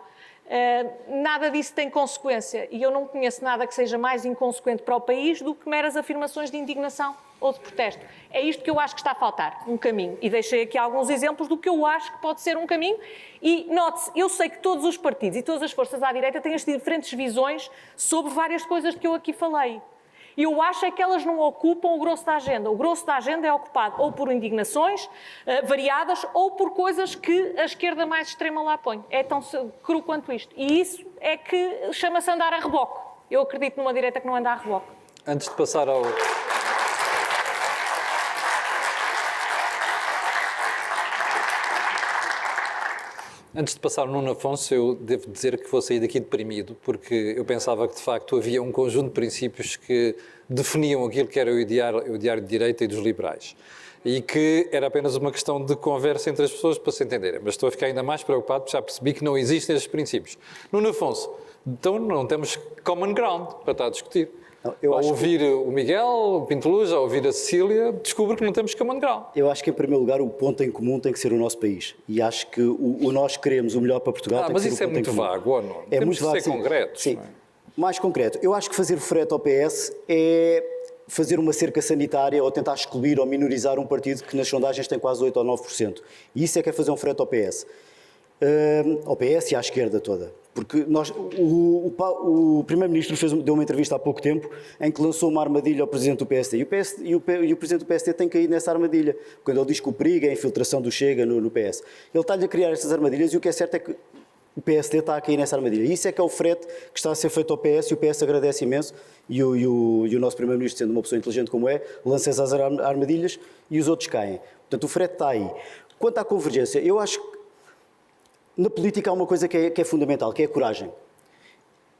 nada disso tem consequência. E eu não conheço nada que seja mais inconsequente para o país do que meras afirmações de indignação ou de protesto. É isto que eu acho que está a faltar, um caminho. E deixei aqui alguns exemplos do que eu acho que pode ser um caminho. E note-se, eu sei que todos os partidos e todas as forças à direita têm as diferentes visões sobre várias coisas que eu aqui falei. E eu acho é que elas não ocupam o grosso da agenda. O grosso da agenda é ocupado ou por indignações variadas ou por coisas que a esquerda mais extrema lá põe. É tão cru quanto isto. E isso é que chama-se andar a reboque. Eu acredito numa direita que não anda a reboque. Antes de passar ao... Antes de passar ao Nuno Afonso, eu devo dizer que vou sair daqui deprimido, porque eu pensava que, de facto, havia um conjunto de princípios que definiam aquilo que era o ideário de direita e dos liberais. E que era apenas uma questão de conversa entre as pessoas para se entenderem. Mas estou a ficar ainda mais preocupado, porque já percebi que não existem esses princípios. Nuno Afonso, então não temos common ground para estar a discutir. Não, ao ouvir o Miguel, o Pinto Luz, ao ouvir a Cecília, descubro que não temos common ground. Eu acho que, em primeiro lugar, o ponto em comum tem que ser o nosso país. E acho que o nós queremos o melhor para Portugal tem que ser o ponto em comum. Mas isso é muito vago, ou não? É Temos muito de ser vago, concretos. Sim. Não é? Mais concreto. Eu acho que fazer frete ao PS é fazer uma cerca sanitária ou tentar excluir ou minorizar um partido que nas sondagens tem quase 8 ou 9%. E isso é que é fazer um frete ao PS. Ao PS e à esquerda toda. Porque o Primeiro-Ministro deu uma entrevista há pouco tempo em que lançou uma armadilha ao Presidente do PSD. E o Presidente do PSD tem caído nessa armadilha. Quando ele diz que o perigo é a infiltração do Chega no PS. Ele está-lhe a criar estas armadilhas e o que é certo é que o PSD está a cair nessa armadilha. E isso é que é o frete que está a ser feito ao PS e o PS agradece imenso. E o nosso Primeiro-Ministro, sendo uma pessoa inteligente como é, lança essas armadilhas e os outros caem. Portanto, o frete está aí. Quanto à convergência, eu acho que na política há uma coisa que é fundamental, que é a coragem.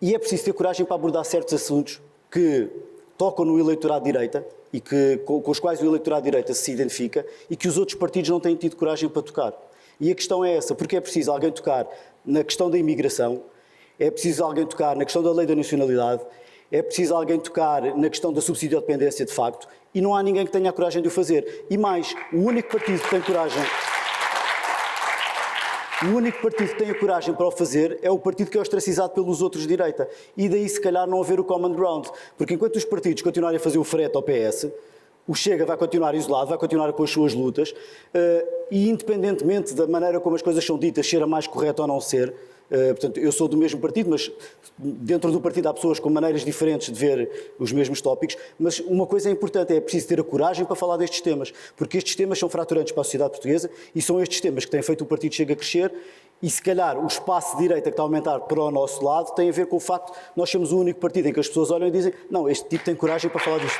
E é preciso ter coragem para abordar certos assuntos que tocam no eleitorado de direita e com os quais o eleitorado de direita se identifica e que os outros partidos não têm tido coragem para tocar. E a questão é essa, porque é preciso alguém tocar na questão da imigração, é preciso alguém tocar na questão da lei da nacionalidade, é preciso alguém tocar na questão da subsidiodependência de facto, e não há ninguém que tenha a coragem de o fazer. E mais, o único partido que tem coragem... O único partido que tem a coragem para o fazer é o partido que é ostracizado pelos outros de direita. E daí, se calhar, não haver o common ground. Porque enquanto os partidos continuarem a fazer o frete ao PS, o Chega vai continuar isolado, vai continuar com as suas lutas, e independentemente da maneira como as coisas são ditas, ser a mais correta ou não ser, portanto, eu sou do mesmo partido, mas dentro do partido há pessoas com maneiras diferentes de ver os mesmos tópicos, mas uma coisa é importante, é preciso ter a coragem para falar destes temas, porque estes temas são fraturantes para a sociedade portuguesa e são estes temas que têm feito o partido Chega a crescer e, se calhar, o espaço de direita que está a aumentar para o nosso lado tem a ver com o facto de nós sermos o único partido em que as pessoas olham e dizem não, este tipo tem coragem para falar disto.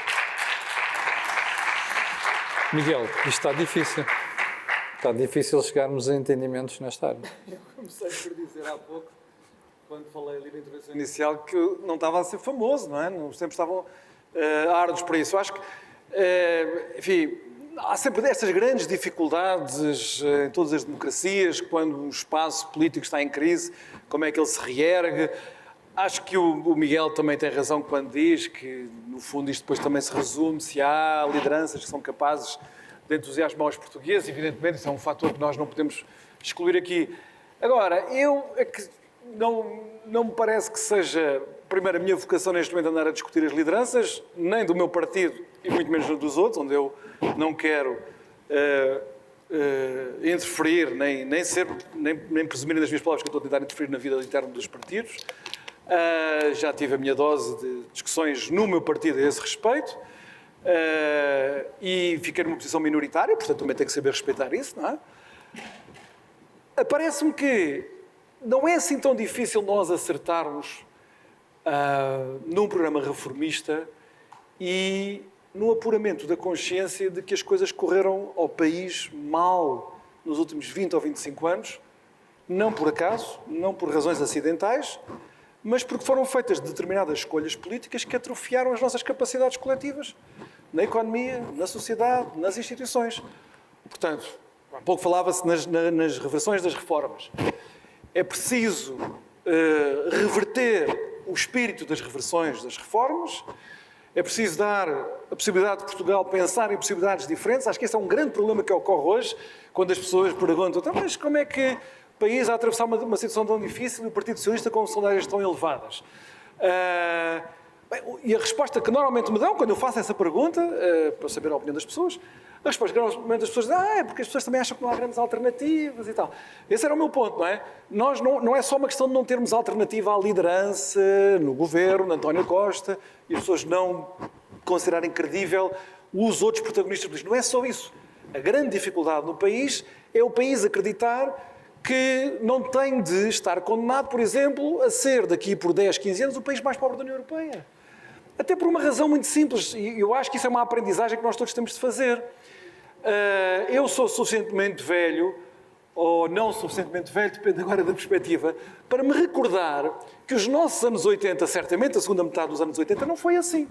Miguel, isto está difícil. Está difícil chegarmos a entendimentos nesta área. Eu comecei por dizer há pouco, quando falei ali na intervenção inicial, que não estava a ser famoso, não é? Os tempos estavam árduos para isso. Eu acho que, enfim, há sempre estas grandes dificuldades em todas as democracias, quando o espaço político está em crise, como é que ele se reergue. Acho que o Miguel também tem razão quando diz que, no fundo, isto depois também se resume se há lideranças que são capazes de entusiasmar os portugueses. Evidentemente, isso é um fator que nós não podemos excluir aqui. Agora, é que não me parece que seja, primeiro, a minha vocação neste momento andar a discutir as lideranças, nem do meu partido e muito menos dos outros, onde eu não quero interferir, nem presumir das minhas palavras que eu estou a tentar interferir na vida interna dos partidos. Já tive a minha dose de discussões no meu partido a esse respeito. E fiquei numa posição minoritária, portanto também tenho que saber respeitar isso, não é? Parece-me que não é assim tão difícil nós acertarmos num programa reformista e no apuramento da consciência de que as coisas correram ao país mal nos últimos 20 ou 25 anos, não por acaso, não por razões acidentais, mas porque foram feitas determinadas escolhas políticas que atrofiaram as nossas capacidades coletivas, na economia, na sociedade, nas instituições. Portanto, há pouco falava-se nas reversões das reformas. É preciso reverter o espírito das reversões das reformas, é preciso dar a possibilidade de Portugal pensar em possibilidades diferentes. Acho que esse é um grande problema que ocorre hoje, quando as pessoas perguntam, então, mas como é que o país a atravessar uma situação tão difícil e o Partido Socialista com sondagens tão elevadas? E a resposta que normalmente me dão, quando eu faço essa pergunta, para saber a opinião das pessoas, a resposta que normalmente as pessoas dizem, é porque as pessoas também acham que não há grandes alternativas e tal. Esse era o meu ponto, não é? Nós não é só uma questão de não termos alternativa à liderança, no governo, no António Costa, e as pessoas não considerar incredível os outros protagonistas políticos. Não é só isso. A grande dificuldade no país é o país acreditar que não tem de estar condenado, por exemplo, a ser, daqui por 10, 15 anos, o país mais pobre da União Europeia. Até por uma razão muito simples, e eu acho que isso é uma aprendizagem que nós todos temos de fazer. Eu sou suficientemente velho, ou não suficientemente velho, depende agora da perspectiva, para me recordar que os nossos anos 80, certamente a segunda metade dos anos 80, não foi assim.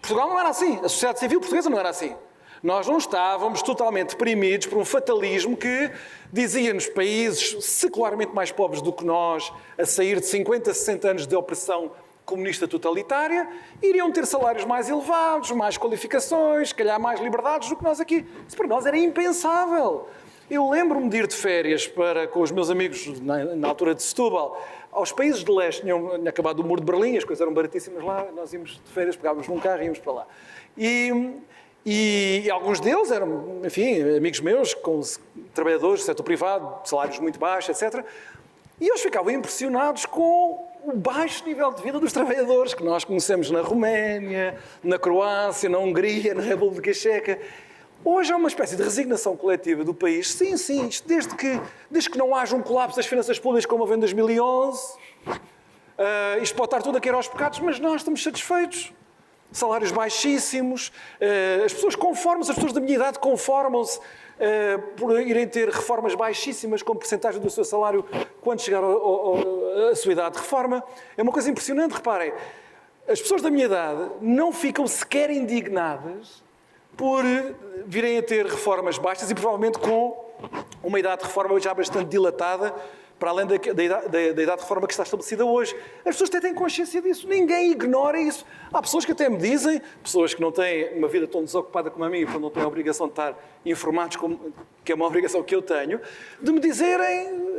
Portugal não era assim, a sociedade civil portuguesa não era assim. Nós não estávamos totalmente deprimidos por um fatalismo que dizia-nos países secularmente mais pobres do que nós, a sair de 50, 60 anos de opressão comunista totalitária, iriam ter salários mais elevados, mais qualificações, se calhar mais liberdades do que nós aqui. Isso para nós era impensável. Eu lembro-me de ir de férias com os meus amigos na altura de Setúbal aos países de leste, tinham acabado o muro de Berlim, as coisas eram baratíssimas lá, nós íamos de férias, pegávamos num carro e íamos para lá. E alguns deles eram, enfim, amigos meus, com trabalhadores do setor privado, salários muito baixos, etc. E eles ficavam impressionados com o baixo nível de vida dos trabalhadores que nós conhecemos na Roménia, na Croácia, na Hungria, na República Checa. Hoje há uma espécie de resignação coletiva do país. Sim, isto desde que não haja um colapso das finanças públicas como houve em 2011. Isto pode estar tudo a querer aos pecados, mas nós estamos satisfeitos. Salários baixíssimos, as pessoas conformam-se, as pessoas da minha idade conformam-se por irem ter reformas baixíssimas como porcentagem do seu salário quando chegar à sua idade de reforma. É uma coisa impressionante, reparem. As pessoas da minha idade não ficam sequer indignadas por virem a ter reformas baixas e provavelmente com uma idade de reforma já bastante dilatada, para além da idade de reforma que está estabelecida hoje. As pessoas até têm consciência disso. Ninguém ignora isso. Há pessoas que até me dizem, pessoas que não têm uma vida tão desocupada como a minha, porque não têm a obrigação de estar informados, que é uma obrigação que eu tenho, de me dizerem,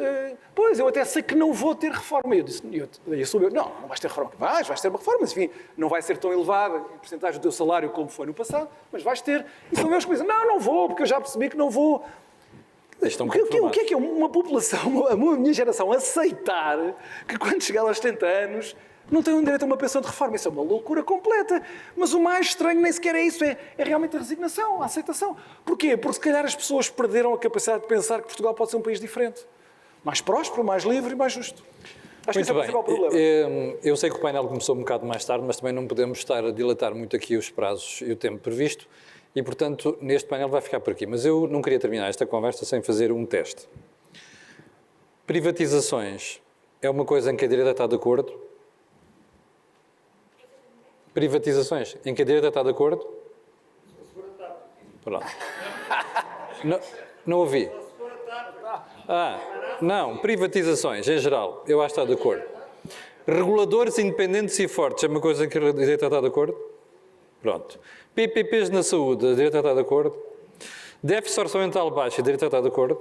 pois, eu até sei que não vou ter reforma. E eu disse, não vais ter reforma. Vais ter uma reforma, mas enfim, não vai ser tão elevada em porcentagem do teu salário como foi no passado, mas vais ter. E são eles que me dizem, não vou, porque eu já percebi que não vou. O que é uma população, a minha geração, aceitar que quando chegar aos 70 anos não tem direito a uma pensão de reforma? Isso é uma loucura completa. Mas o mais estranho nem sequer é isso, é realmente a resignação, a aceitação. Porquê? Porque se calhar as pessoas perderam a capacidade de pensar que Portugal pode ser um país diferente. Mais próspero, mais livre e mais justo. Acho que esse é o principal problema. Eu sei que o painel começou um bocado mais tarde, mas também não podemos estar a dilatar muito aqui os prazos e o tempo previsto. E, portanto, neste painel vai ficar por aqui. Mas eu não queria terminar esta conversa sem fazer um teste. Privatizações é uma coisa em que a direita está de acordo? Privatizações em que a direita está de acordo? Pronto. Não ouvi. Não, privatizações em geral, eu acho que está de acordo. Reguladores independentes e fortes é uma coisa em que a direita está de acordo? Pronto. PPPs na saúde, a direita está de acordo? Déficit orçamental baixo, a direita está de acordo?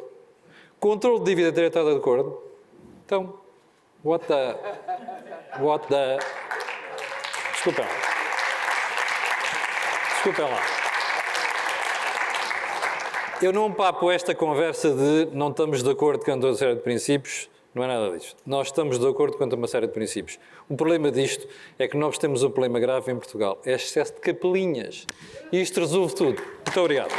Controle de dívida, a direita está de acordo? Então, what the... Desculpem lá. Eu não papo esta conversa de não estamos de acordo quanto a uma série de princípios, não é nada disto. Nós estamos de acordo quanto a uma série de princípios. O problema disto é que nós temos um problema grave em Portugal, é excesso de capelinhas. E isto resolve tudo. Muito obrigado.